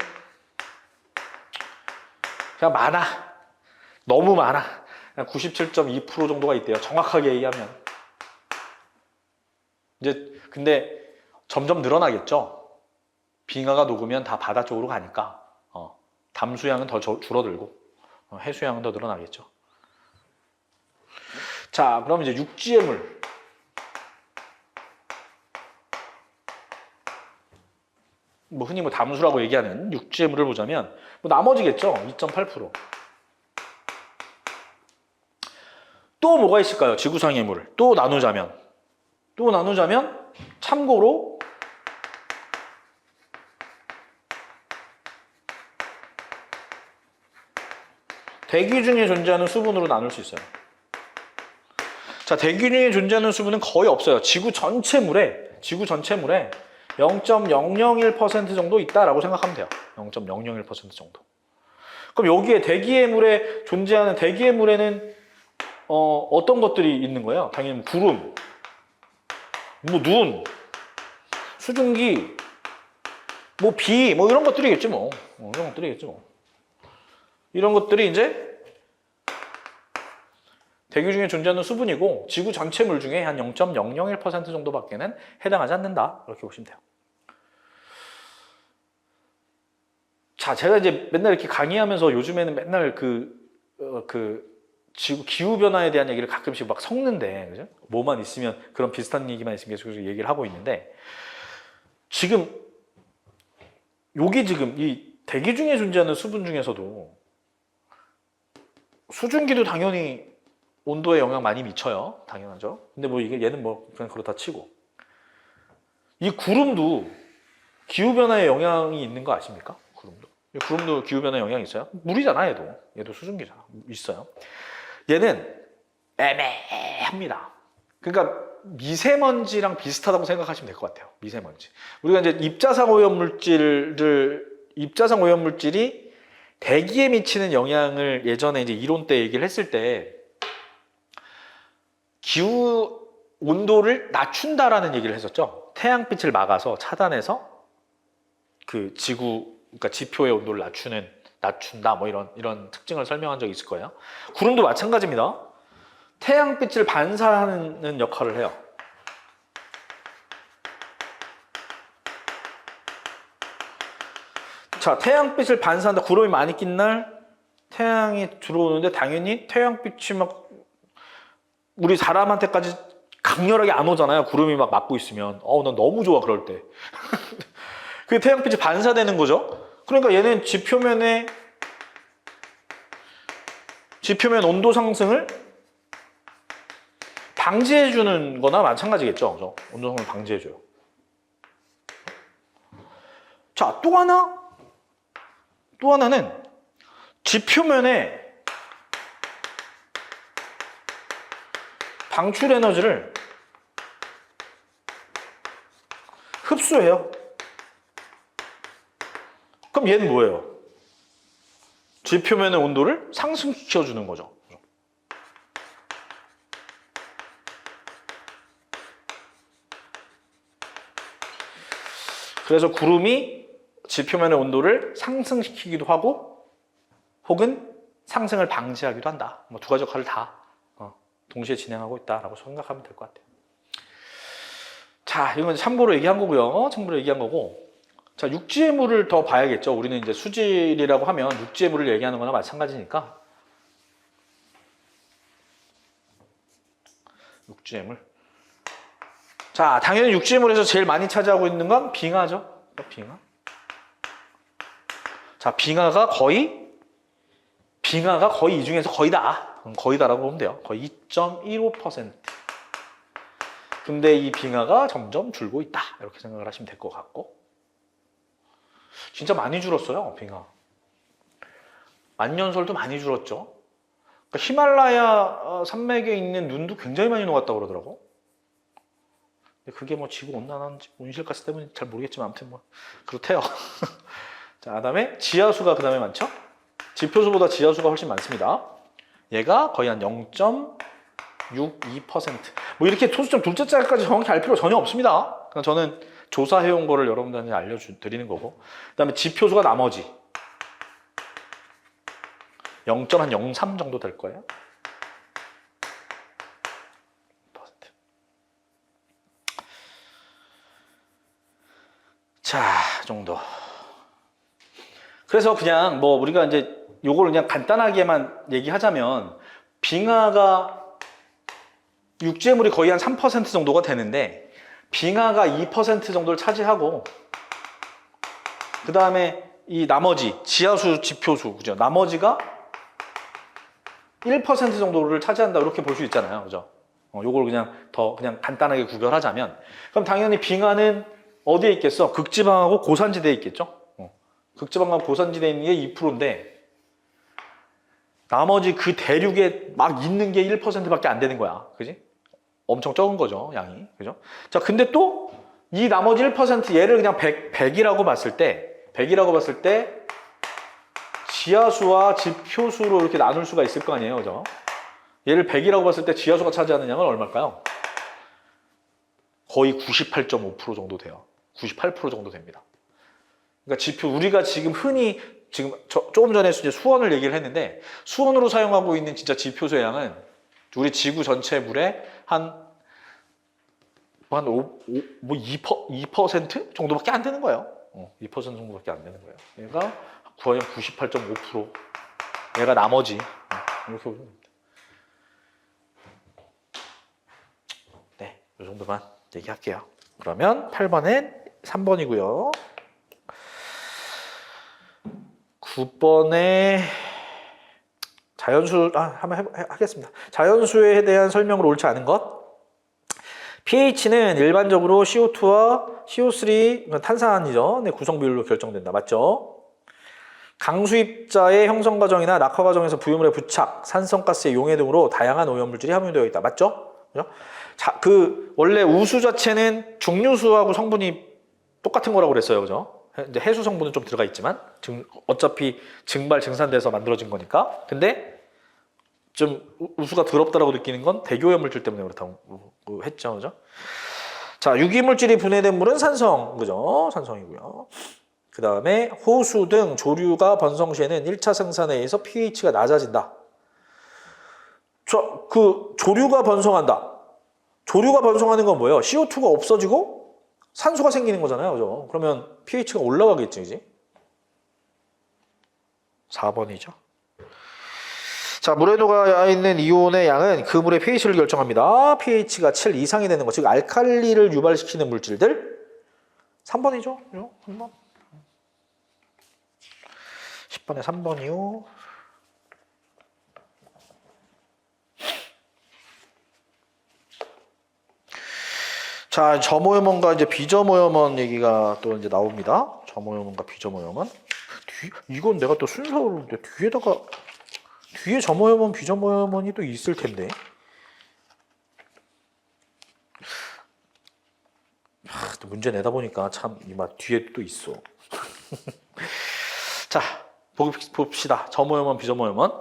그냥 많아. 너무 많아. 97.2% 정도가 있대요. 정확하게 얘기하면. 이제 근데 점점 늘어나겠죠. 빙하가 녹으면 다 바다 쪽으로 가니까. 담수량은 더 줄어들고 해수량은 더 늘어나겠죠. 자, 그럼 이제 육지의 물. 뭐 흔히 뭐 담수라고 얘기하는 육지의 물을 보자면 뭐 나머지겠죠. 2.8%. 또 뭐가 있을까요? 지구상의 물. 또 나누자면 참고로 대기 중에 존재하는 수분으로 나눌 수 있어요. 자, 대기 중에 존재하는 수분은 거의 없어요. 지구 전체 물에 0.001% 정도 있다라고 생각하면 돼요. 0.001% 정도. 그럼 여기에 존재하는 대기의 물에는 어떤 것들이 있는 거예요? 당연히 구름, 뭐 눈, 수증기, 뭐 비, 뭐 이런 것들이겠지 뭐. 이런 것들이 이제 대기 중에 존재하는 수분이고 지구 전체 물 중에 한 0.001% 정도밖에는 해당하지 않는다. 이렇게 보시면 돼요. 자, 제가 이제 맨날 이렇게 강의하면서 요즘에는 맨날 지구 기후 변화에 대한 얘기를 가끔씩 막 섞는데, 그죠? 뭐만 있으면 그런 비슷한 얘기만 있으면 계속 얘기를 하고 있는데, 지금 요게 지금 이 대기 중에 존재하는 수분 중에서도 수증기도 당연히 온도에 영향 많이 미쳐요. 당연하죠. 근데 뭐 이게 얘는 뭐 그냥 그렇다 치고, 이 구름도 기후 변화에 영향이 있는 거 아십니까? 구름도 기후 변화에 영향이 있어요. 물이잖아, 얘도 수증기잖아. 있어요. 얘는 애매합니다. 그러니까 미세먼지랑 비슷하다고 생각하시면 될 것 같아요. 미세먼지. 우리가 이제 입자상 오염물질이 대기에 미치는 영향을 예전에 이제 이론 때 얘기를 했을 때 기후 온도를 낮춘다라는 얘기를 했었죠. 태양빛을 막아서 차단해서 그 그러니까 지표의 온도를 낮춘다 뭐 이런 특징을 설명한 적이 있을 거예요. 구름도 마찬가지입니다. 태양빛을 반사하는 역할을 해요. 자, 태양빛을 반사한다. 구름이 많이 낀 날 태양이 들어오는데 당연히 태양빛이 막 우리 사람한테까지 강렬하게 안 오잖아요. 구름이 막 막고 있으면. 난 너무 좋아, 그럴 때. 그게 태양빛이 반사되는 거죠. 그러니까 얘는 지표면 온도 상승을 방지해주는 거나 마찬가지겠죠. 그죠? 온도 상승을 방지해줘요. 자, 또 하나는 지표면에 방출 에너지를 흡수해요. 그럼 얘는 뭐예요? 지표면의 온도를 상승시켜주는 거죠. 그래서 구름이 지표면의 온도를 상승시키기도 하고 혹은 상승을 방지하기도 한다. 뭐 두 가지 역할을 다 동시에 진행하고 있다라고 생각하면 될 것 같아요. 자, 이건 참고로 얘기한 거고요. 참고로 얘기한 거고. 자, 육지의 물을 더 봐야겠죠. 우리는 이제 수질이라고 하면 육지의 물을 얘기하는 거나 마찬가지니까. 육지의 물. 자, 당연히 육지의 물에서 제일 많이 차지하고 있는 건 빙하죠. 빙하. 자, 빙하가 거의 이 중에서 거의다라고 보면 돼요. 거의 2.15%. 근데 이 빙하가 점점 줄고 있다. 이렇게 생각을 하시면 될 것 같고. 진짜 많이 줄었어요, 빙하. 만년설도 많이 줄었죠. 그러니까 히말라야 산맥에 있는 눈도 굉장히 많이 녹았다고 그러더라고. 그게 뭐 지구 온실가스 때문인지 잘 모르겠지만 아무튼 뭐 그렇대요. 자, 그다음에 지하수가 그다음에 많죠. 지표수보다 지하수가 훨씬 많습니다. 얘가 거의 한 0.62%. 뭐 이렇게 소수점 둘째 짤까지 정확히 알 필요 전혀 없습니다. 그냥 저는 조사해온 거를 여러분들한테 알려드리는 거고. 그다음에 지표수가 나머지 0.03 정도 될 거예요. 자, 정도. 그래서 그냥 뭐 우리가 이제 요걸 그냥 간단하게만 얘기하자면 빙하가 육지의 물이 거의 한 3% 정도가 되는데 빙하가 2% 정도를 차지하고 그 다음에 이 나머지 지하수, 지표수, 그죠? 나머지가 1% 정도를 차지한다 이렇게 볼 수 있잖아요, 그죠? 요걸 그냥 간단하게 구별하자면 그럼 당연히 빙하는 어디에 있겠어? 극지방하고 고산지대에 있겠죠? 극지방하고 고산지대에 있는 게 2%인데 나머지 그 대륙에 막 있는 게 1%밖에 안 되는 거야, 그지? 엄청 적은 거죠, 양이, 그죠? 자, 근데 또 이 나머지 1% 얘를 그냥 100이라고 봤을 때 지하수와 지표수로 이렇게 나눌 수가 있을 거 아니에요, 그죠? 얘를 100이라고 봤을 때 지하수가 차지하는 양은 얼마일까요? 거의 98.5% 정도 돼요. 98% 정도 됩니다. 그러니까 우리가 지금 흔히 조금 전에 이제 수온을 얘기를 했는데 수온으로 사용하고 있는 진짜 지표수의 양은 우리 지구 전체 물의 한 2% 정도밖에 안 되는 거예요. 2% 정도밖에 안 되는 거예요. 얘가 구하면 98.5%. 얘가 나머지. 이렇게 보면 됩니다. 네, 이 정도만 얘기할게요. 그러면 8번엔 3번이고요. 9번에 자연수 한번 하겠습니다. 자연수에 대한 설명으로 옳지 않은 것. pH는 일반적으로 CO2와 CO3, 탄산이죠. 네, 구성 비율로 결정된다. 맞죠? 강수입자의 형성 과정이나 낙화 과정에서 부유물의 부착, 산성가스의 용해 등으로 다양한 오염물질이 함유되어 있다. 맞죠? 그죠? 자, 원래 우수 자체는 중류수하고 성분이 똑같은 거라고 그랬어요. 그죠? 이제 해수 성분은 좀 들어가 있지만, 어차피 증발, 증산돼서 만들어진 거니까. 근데 좀 우수가 더럽다라고 느끼는 건 대기오염물질 때문에 그렇다고 했죠. 그죠? 자, 유기물질이 분해된 물은 산성. 그죠? 산성이고요. 그 다음에 호수 등 조류가 번성 시에는 1차 생산에 의해서 pH가 낮아진다. 조류가 번성한다. 조류가 번성하는 건 뭐예요? CO2가 없어지고 산소가 생기는 거잖아요. 그죠? 그러면 pH가 올라가겠지, 그지? 4번이죠. 자, 물에 녹아 있는 이온의 양은 그 물의 pH를 결정합니다. pH가 7 이상이 되는 것, 즉 알칼리를 유발시키는 물질들. 3번이죠. 3번. 10번에 3번이요. 자, 점오염원과 이제 비점오염원 얘기가 또 이제 나옵니다. 점오염원과 비점오염원. 이건 내가 또 순서로 뒤에다가 뒤에 점오염원, 비점오염원이 또 있을 텐데. 또 문제 내다 보니까 참 이맛 뒤에 또 있어. 자, 봅시다. 점오염원, 비점오염원.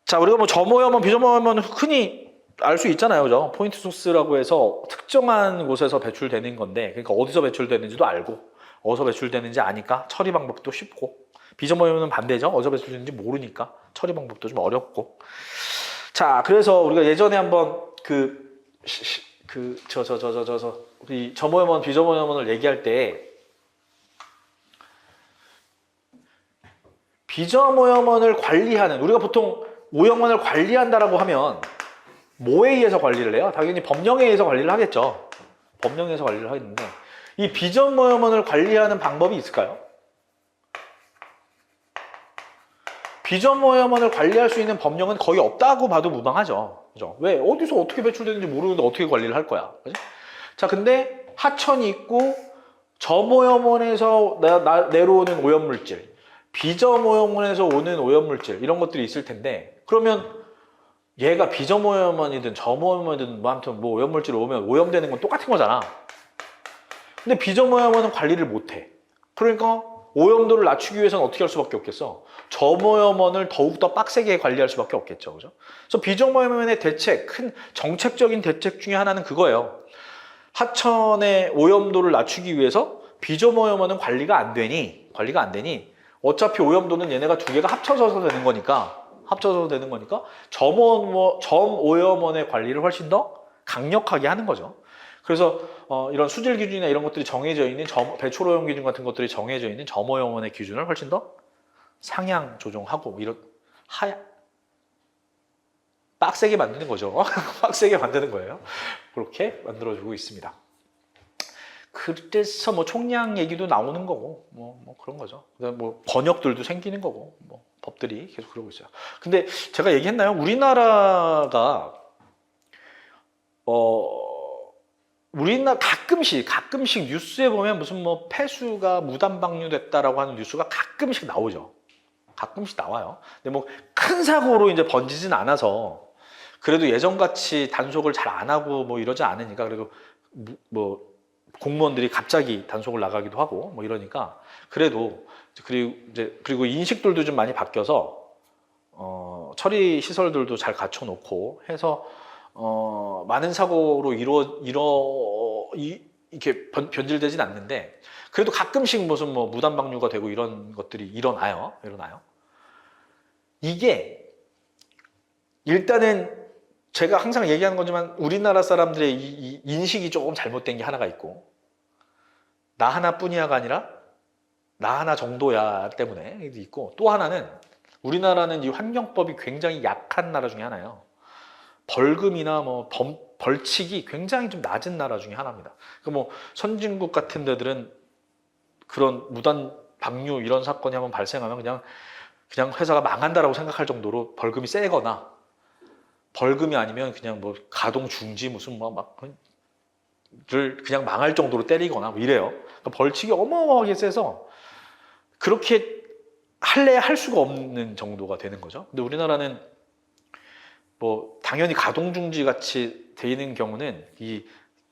자, 우리가 뭐 점오염원, 비점오염원은 흔히 알 수 있잖아요. 그죠? 포인트 소스라고 해서 특정한 곳에서 배출되는 건데, 그러니까 어디서 배출되는지도 알고, 어디서 배출되는지 아니까 처리 방법도 쉽고, 비점오염원은 반대죠. 어디서 배출되는지 모르니까 처리 방법도 좀 어렵고. 자, 그래서 우리가 예전에 한번 우리 점오염원, 비점오염원을 얘기할 때, 비점오염원을 관리하는, 우리가 보통 오염원을 관리한다라고 하면 뭐에 의해서 관리를 해요? 당연히 법령에 의해서 관리를 하겠죠. 법령에 의해서 관리를 하겠는데, 이 비점오염원을 관리하는 방법이 있을까요? 비점오염원을 관리할 수 있는 법령은 거의 없다고 봐도 무방하죠. 그죠? 왜? 어디서 어떻게 배출되는지 모르는데 어떻게 관리를 할 거야. 그죠? 자, 근데 하천이 있고 점오염원에서 내려오는 오염물질, 비점오염원에서 오는 오염물질, 이런 것들이 있을 텐데, 그러면 얘가 비점오염원이든 점오염원이든 뭐 아무튼 뭐 오염물질이 오면 오염되는 건 똑같은 거잖아. 근데 비점오염원은 관리를 못해. 그러니까 오염도를 낮추기 위해서는 어떻게 할 수밖에 없겠어? 점오염원을 더욱더 빡세게 관리할 수밖에 없겠죠. 그죠? 그래서 비점오염원의 대책, 큰 정책적인 대책 중에 하나는 그거예요. 하천의 오염도를 낮추기 위해서 비점오염원은 관리가 안 되니 어차피 오염도는 얘네가 두 개가 합쳐져서 되는 거니까 점오염원의 관리를 훨씬 더 강력하게 하는 거죠. 그래서 이런 수질 기준이나 이런 것들이 정해져 있는 배출 오염 기준 같은 것들이 정해져 있는 점오염원의 기준을 훨씬 더 상향 조정하고 이런 빡세게 만드는 거죠. 빡세게 만드는 거예요. 그렇게 만들어주고 있습니다. 그래서 뭐 총량 얘기도 나오는 거고 뭐 그런 거죠. 그다음에 뭐 번역들도 생기는 거고 뭐 법들이 계속 그러고 있어요. 근데 제가 얘기했나요? 우리나라 가끔씩 뉴스에 보면 무슨 뭐 폐수가 무단 방류됐다라고 하는 뉴스가 가끔씩 나오죠. 가끔씩 나와요. 근데 뭐 큰 사고로 이제 번지진 않아서 그래도 예전같이 단속을 잘 안 하고 뭐 이러지 않으니까 그래도 뭐 공무원들이 갑자기 단속을 나가기도 하고 뭐 이러니까 그래도 그리고 인식들도 좀 많이 바뀌어서 처리 시설들도 잘 갖춰놓고 해서 많은 사고로 이렇게 변질되진 않는데 그래도 가끔씩 무슨 뭐 무단 방류가 되고 이런 것들이 일어나요. 이게 일단은 제가 항상 얘기하는 거지만 우리나라 사람들의 이 인식이 조금 잘못된 게 하나가 있고 나 하나뿐이야가 아니라 나 하나 정도야 때문에 있고, 또 하나는 우리나라는 이 환경법이 굉장히 약한 나라 중에 하나예요. 벌금이나 뭐 벌칙이 굉장히 좀 낮은 나라 중에 하나입니다. 그 뭐 선진국 같은 데들은 그런 무단 방류 이런 사건이 한번 발생하면 그냥 회사가 망한다라고 생각할 정도로 벌금이 세거나, 벌금이 아니면 그냥 뭐 가동 중지 무슨 를 그냥 망할 정도로 때리거나 뭐 이래요. 그러니까 벌칙이 어마어마하게 세서 그렇게 할래 할 수가 없는 정도가 되는 거죠. 근데 우리나라는 뭐 당연히 가동 중지 같이 돼 있는 경우는 이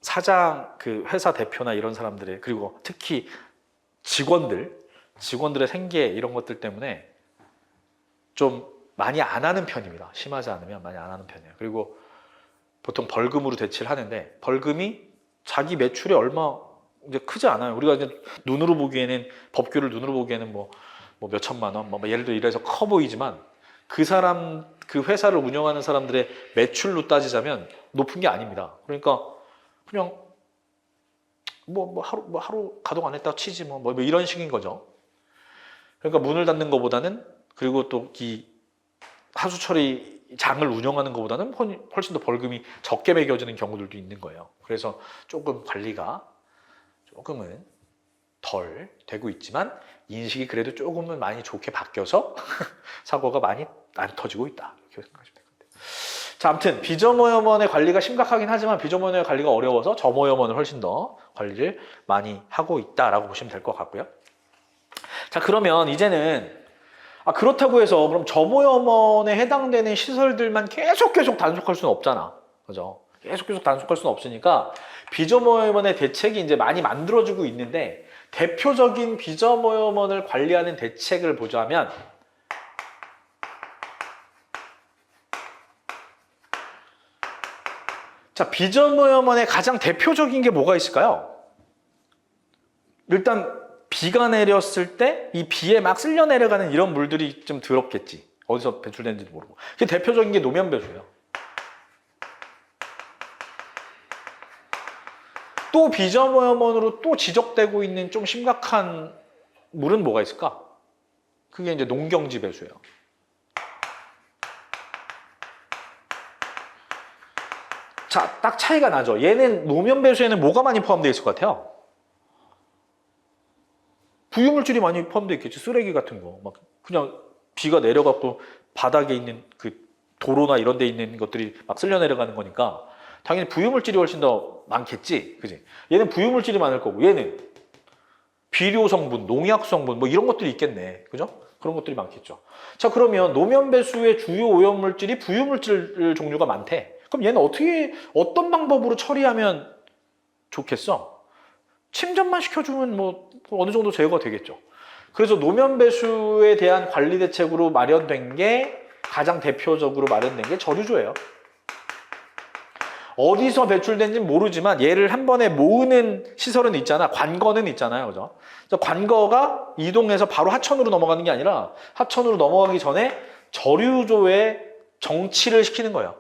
사장, 그 회사 대표나 이런 사람들의, 그리고 특히 직원들의 생계 이런 것들 때문에 좀 많이 안 하는 편입니다. 심하지 않으면 많이 안 하는 편이에요. 그리고 보통 벌금으로 대치를 하는데, 벌금이 자기 매출이 얼마 이제 크지 않아요. 우리가 이제 눈으로 보기에는, 법규를 눈으로 보기에는 뭐 몇천만 원, 예를 들어 이래서 커 보이지만, 그 사람, 그 회사를 운영하는 사람들의 매출로 따지자면 높은 게 아닙니다. 그러니까 그냥 하루 가동 안 했다 치지 뭐 이런 식인 거죠. 그러니까 문을 닫는 것보다는, 그리고 또 이 하수 처리 장을 운영하는 것보다는 훨씬 더 벌금이 적게 매겨지는 경우들도 있는 거예요. 그래서 조금 관리가 조금은 덜 되고 있지만, 인식이 그래도 조금은 많이 좋게 바뀌어서 사고가 많이 안 터지고 있다, 이렇게 생각하시면 될 것 같아요. 자, 아무튼 비점오염원의 관리가 심각하긴 하지만 비점오염원의 관리가 어려워서 점오염원을 훨씬 더 관리를 많이 하고 있다라고 보시면 될 것 같고요. 자, 그러면 이제는 그렇다고 해서 그럼 점오염원에 해당되는 시설들만 계속 단속할 수는 없잖아, 그죠? 계속 단속할 수는 없으니까 비점오염원의 대책이 이제 많이 만들어지고 있는데, 대표적인 비점오염원을 관리하는 대책을 보자면, 자, 비점오염원의 가장 대표적인 게 뭐가 있을까요? 일단 비가 내렸을 때 이 비에 막 쓸려 내려가는 이런 물들이 좀 더럽겠지. 어디서 배출되는지도 모르고. 그 대표적인 게 노면 배수예요. 또 비점오염원으로 또 지적되고 있는 좀 심각한 물은 뭐가 있을까? 그게 이제 농경지 배수예요. 자, 딱 차이가 나죠. 얘는 노면 배수에는 뭐가 많이 포함되어 있을 것 같아요? 부유물질이 많이 포함되어 있겠지. 쓰레기 같은 거. 막 그냥 비가 내려갖고 바닥에 있는 그 도로나 이런 데 있는 것들이 막 쓸려 내려가는 거니까 당연히 부유물질이 훨씬 더 많겠지. 그지? 얘는 부유물질이 많을 거고, 얘는 비료 성분, 농약 성분 뭐 이런 것들이 있겠네. 그죠? 그런 것들이 많겠죠. 자, 그러면 노면 배수의 주요 오염물질이 부유물질 종류가 많대. 그럼 얘는 어떤 방법으로 처리하면 좋겠어? 침전만 시켜주면 뭐 어느 정도 제거가 되겠죠. 그래서 노면 배수에 대한 관리 대책으로 마련된 게, 가장 대표적으로 마련된 게 저류조예요. 어디서 배출된지는 모르지만 얘를 한 번에 모으는 시설은 있잖아. 관거는 있잖아요. 그죠? 그래서 관거가 이동해서 바로 하천으로 넘어가는 게 아니라, 하천으로 넘어가기 전에 저류조에 정치를 시키는 거예요.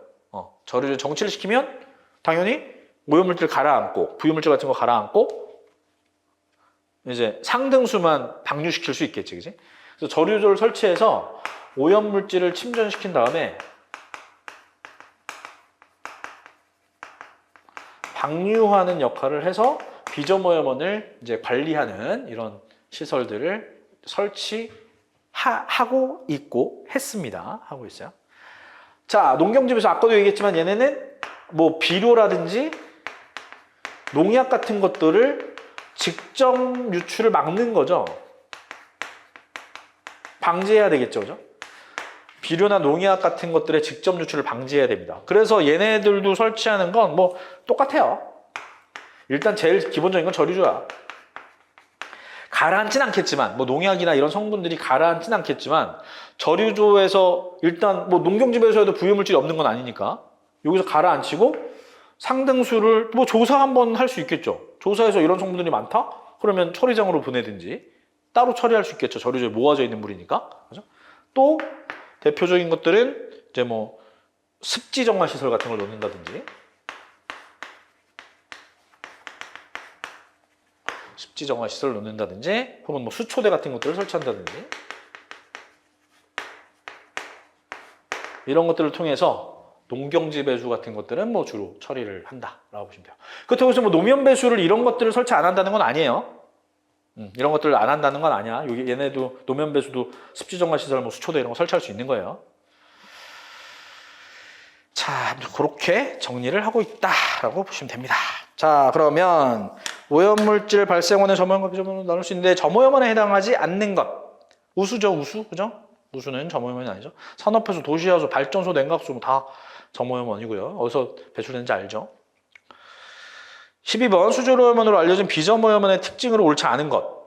저류조 정치를 시키면 당연히 오염물질 가라앉고, 부유물질 같은 거 가라앉고, 이제 상등수만 방류시킬 수 있겠지, 그지? 그래서 저류조를 설치해서 오염물질을 침전시킨 다음에 방류하는 역할을 해서 비점오염원을 이제 관리하는 이런 시설들을 설치하고 있고 했습니다. 하고 있어요. 자, 농경집에서 아까도 얘기했지만 얘네는 뭐 비료라든지 농약 같은 것들을 직접 유출을 막는 거죠. 방지해야 되겠죠, 그죠? 비료나 농약 같은 것들의 직접 유출을 방지해야 됩니다. 그래서 얘네들도 설치하는 건 뭐 똑같아요. 일단 제일 기본적인 건 저류조야. 가라앉진 않겠지만, 뭐 농약이나 이런 성분들이 가라앉진 않겠지만, 저류조에서 일단 뭐 농경집에서도 부유물질이 없는 건 아니니까 여기서 가라앉히고, 상등수를 뭐 조사 한번 할 수 있겠죠. 조사해서 이런 성분들이 많다? 그러면 처리장으로 보내든지 따로 처리할 수 있겠죠. 저류조에 모아져 있는 물이니까. 그죠? 또 대표적인 것들은 이제 뭐 습지 정화 시설 같은 걸 습지 습지 정화 시설을 놓는다든지 혹은 뭐 수초대 같은 것들을 설치한다든지 이런 것들을 통해서 농경지 배수 같은 것들은 뭐 주로 처리를 한다라고 보시면 돼요. 그렇다고 해서 뭐 노면 배수를 이런 것들을 설치 안 한다는 건 아니에요. 이런 것들을 안 한다는 건 아니야. 여기 얘네도 노면 배수도 습지 정화 시설, 뭐 수초대 이런 거 설치할 수 있는 거예요. 자, 그렇게 정리를 하고 있다라고 보시면 됩니다. 자, 그러면 오염물질 발생원의 점오염과 비점오염으로 나눌 수 있는데 점오염원에 해당하지 않는 것. 우수죠, 우수. 그죠? 우수는 점오염원이 아니죠. 산업폐수, 도시화수, 발전소, 냉각수 다 점오염원이고요. 어디서 배출되는지 알죠? 12번 수조오염원으로 알려진 비점오염원의 특징으로 옳지 않은 것.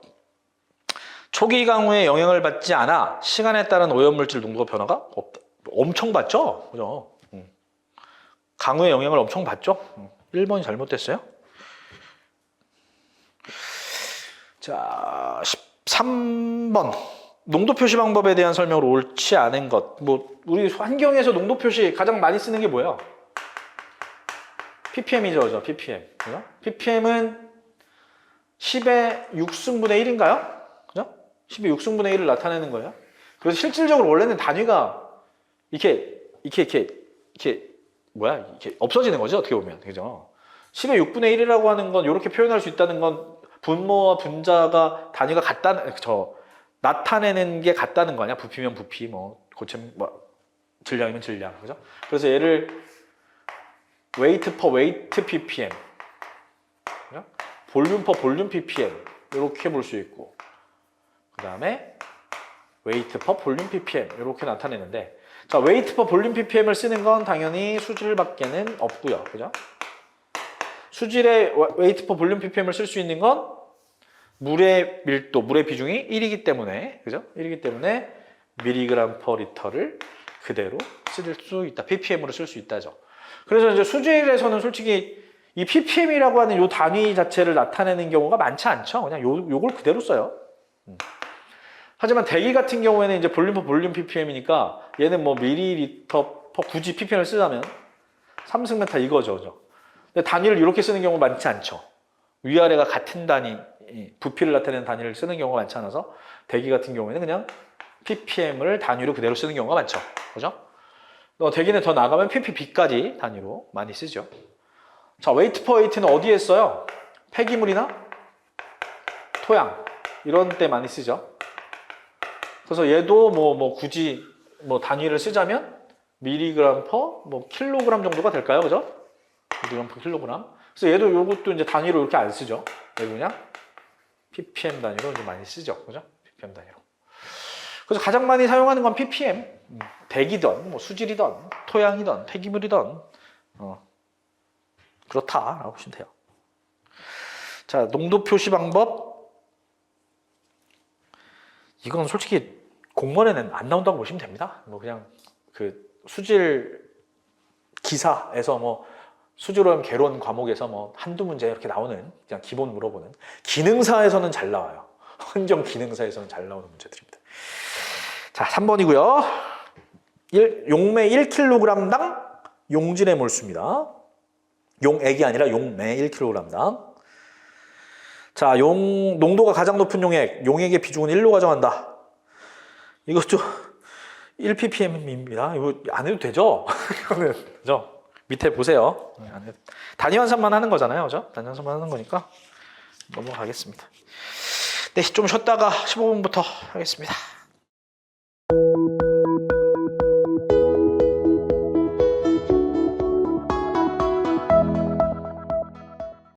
초기 강우에 영향을 받지 않아 시간에 따른 오염물질 농도가 변화가 없다. 엄청 받죠? 그죠? 강우의 영향을 엄청 받죠? 1번이 잘못됐어요. 자, 13번. 농도 표시 방법에 대한 설명으로 옳지 않은 것. 뭐, 우리 환경에서 농도 표시 가장 많이 쓰는 게 뭐예요? ppm이죠, 그죠? ppm. 그죠? ppm은 10의 6승분의 1인가요? 그죠? 10의 6승분의 1을 나타내는 거예요. 그래서 실질적으로 원래는 단위가 이렇게 없어지는 거죠, 어떻게 보면. 그죠? 10의 6분의 1이라고 하는 건 이렇게 표현할 수 있다는 건 분모와 분자가 단위가 나타내는 게 같다는 거 아니야? 부피면 부피, 질량이면 질량. 그죠? 그래서 얘를 weight per weight ppm, 그죠? 볼륨 per 볼륨 ppm 이렇게 볼 수 있고, 그 다음에 weight per 볼륨 ppm 이렇게 나타내는데, 자, weight per 볼륨 ppm을 쓰는 건 당연히 수질밖에는 없고요, 그죠? 수질의 weight per 볼륨 ppm을 쓸 수 있는 건 물의 밀도, 물의 비중이 1이기 때문에, 그죠? 1이기 때문에 미리그램 퍼 리터를 그대로 쓸 수 있다. ppm으로 쓸 수 있다죠. 그래서 이제 수질에서는 솔직히 이 ppm이라고 하는 요 단위 자체를 나타내는 경우가 많지 않죠. 그냥 요걸 그대로 써요. 하지만 대기 같은 경우에는 이제 볼륨 퍼 볼륨 ppm이니까 얘는 뭐 밀리리터 퍼 굳이 ppm을 쓰자면 3승메타 이거죠. 그죠? 근데 단위를 이렇게 쓰는 경우 많지 않죠. 위아래가 같은 단위, 부피를 나타내는 단위를 쓰는 경우가 많지 않아서 대기 같은 경우에는 그냥 ppm을 단위로 그대로 쓰는 경우가 많죠. 그죠? 대기는 더 나가면 ppb까지 단위로 많이 쓰죠. 자, weight per weight는 어디에 써요? 폐기물이나 토양 이런 때 많이 쓰죠. 그래서 얘도 굳이 단위를 쓰자면 미리그램 퍼 킬로그램 정도가 될까요? 그죠? 미리그램 퍼 킬로그램. 그래서 얘도 요것도 이제 단위로 이렇게 안 쓰죠. 얘도 그냥 ppm 단위로 이제 많이 쓰죠. 그죠? ppm 단위로. 그래서 가장 많이 사용하는 건 ppm. 대기든 수질이든 토양이든 폐기물이든 그렇다라고 보시면 돼요. 자, 농도 표시 방법. 이건 솔직히 공문에는 안 나온다고 보시면 됩니다. 그냥 그 수질 기사에서 수질오염 개론 과목에서 한두 문제 이렇게 나오는 그냥 기본 물어보는, 기능사에서는 잘 나와요. 환경 기능사에서는 잘 나오는 문제들입니다. 자, 3번이고요. 용매 1kg당 용질의 몰수입니다. 용액이 아니라 용매 1kg당. 자, 농도가 가장 높은 용액의 비중은 1로 가정한다. 이것도 1ppm입니다. 이거 안 해도 되죠? 이거는, 그죠? 밑에 보세요. 단위 환산만 하는 거잖아요. 그죠? 단위 환산만 하는 거니까 넘어가겠습니다. 네, 좀 쉬었다가 15분부터 하겠습니다.